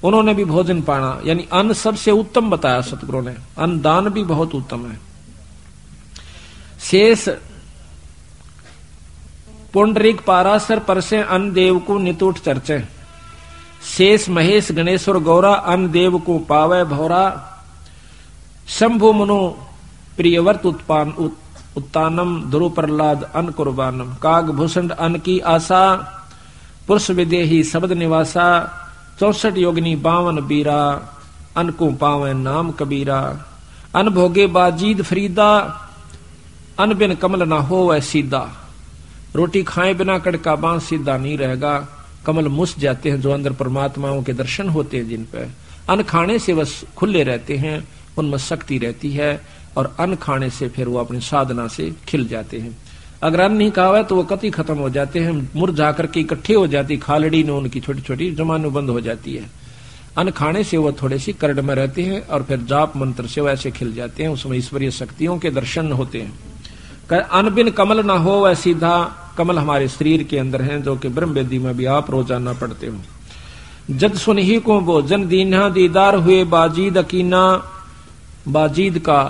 उन्होंने भी भोजन पाना, यानी अन्न सबसे उत्तम बताया सतगुरु ने। अन्न दान भी बहुत उत्तम है। शेष पुंडरीक पारासर परसे, अन्न देव को नितुट चर्चे, शेष महेश गणेश्वर गौरा, अन्न देव को पावे भौरा, शंभु मनु प्रियवर्त उत्तानम, ध्रुव प्रहलाद अन्न कुर्बानम, काग भूषण अन्न की आशा, पुरुष विदेही शब्द निवासा, 64 योगिनी 52 बीरा, अन्न को पावे नाम कबीरा, अन्न भोगे बाजीद फरीदा, अन्न बिन कमल ना हो वह सीधा। रोटी खाए बिना कड़का बांस सीधा नहीं रहेगा, कमल मुस जाते हैं जो अंदर परमात्माओं के दर्शन होते हैं जिन पे। अन्न खाने से वह खुले रहते हैं, उनमें शक्ति रहती है, और अन्न खाने से फिर वो अपनी साधना से खिल जाते हैं। अगर अन्न नहीं खावा तो वो कति खत्म हो जाते हैं, मुरझा करके इकट्ठे हो जाती, खालड़ी ने उनकी छोटी छोटी जमानु बंद हो जाती है। अन्न खाने से वो थोड़े सी करड़ में रहते हैं, और फिर जाप मंत्र से वैसे खिल जाते हैं, उसमें ईश्वरीय शक्तियों के दर्शन होते हैं। अन्न बिन कमल ना हो वह सीधा, कमल हमारे शरीर के अंदर हैं, जो कि ब्रह्म वेदी में भी आप रोजाना पढ़ते हो। जद सुनही को भोजन दीन्हा दीदार हुए बाजीद अकीना। बाजीद का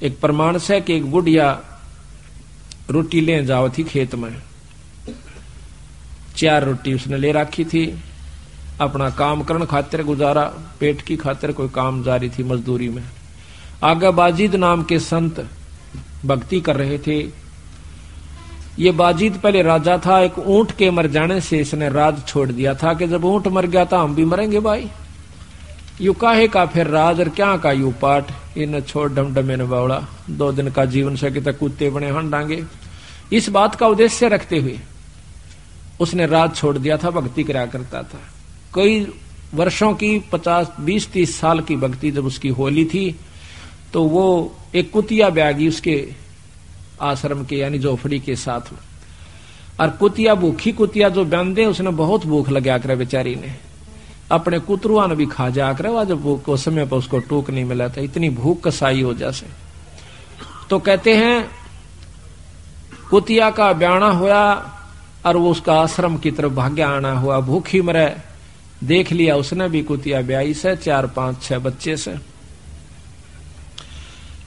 एक प्रमाण से कि एक बुढ़िया रोटी ले जाओ थी खेत में, 4 रोटी उसने ले रखी थी, अपना काम करने खातिर गुजारा, पेट की खातिर कोई काम जारी थी मजदूरी में। आगे बाजीद नाम के संत भक्ति कर रहे थे। ये बाजीद पहले राजा था, एक ऊंट के मर जाने से इसने राज छोड़ दिया था कि जब ऊंट मर गया था हम भी मरेंगे भाई, यू काहे का फिर राज और क्या का यू पाठ, इन छोड़ डमडमे ने बावड़ा, 2 दिन का जीवन से कितने कुत्ते बने हंडांगे। इस बात का उद्देश्य रखते हुए उसने राज छोड़ दिया था, भक्ति करा करता था। कई वर्षों की 50, 20, 30 साल की भक्ति जब उसकी होली थी तो वो एक कुतिया ब्यागी उसके आश्रम के यानी झोपड़ी के साथ, और कुतिया भूखी कुतिया जो बंदे उसने बहुत भूख लगा कर बेचारी ने अपने कुतरुआ ने भी खा जा कर, वह जब भूख को समय पर उसको टूक नहीं मिला था, इतनी भूख कसाई हो जैसे। तो कहते हैं कुतिया का ब्याना हुआ और वो उसका आश्रम की तरफ भाग्य आना हुआ, भूखी मरे। देख लिया उसने भी कुतिया ब्याई से 4, 5, 6 बच्चे से।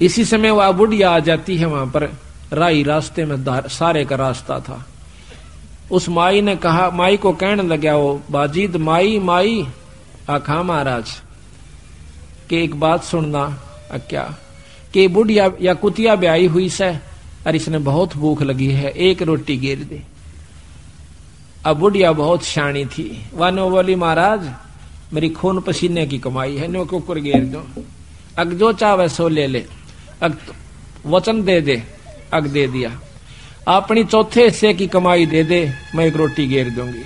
इसी समय वह बुढ़िया आ जाती है वहां पर, राई रास्ते में सारे का रास्ता था। उस माई ने कहा, माई को कहने लगा वो बाजीद, माई माई आखा महाराज कि एक बात सुनना। क्या कि बुढ़िया या कुतिया ब्याई हुई से और इसने बहुत भूख लगी है, 1 रोटी गिर दे। अब बुढ़िया बहुत शानी थी, वानो बोली महाराज मेरी खून पसीने की कमाई है, नो कुकर गिर दो, अग जो चाहे सो ले ले, अग वचन दे दे, अग दे दिया, अपनी चौथे हिस्से की कमाई दे दे, मैं 1 रोटी गिर दूंगी।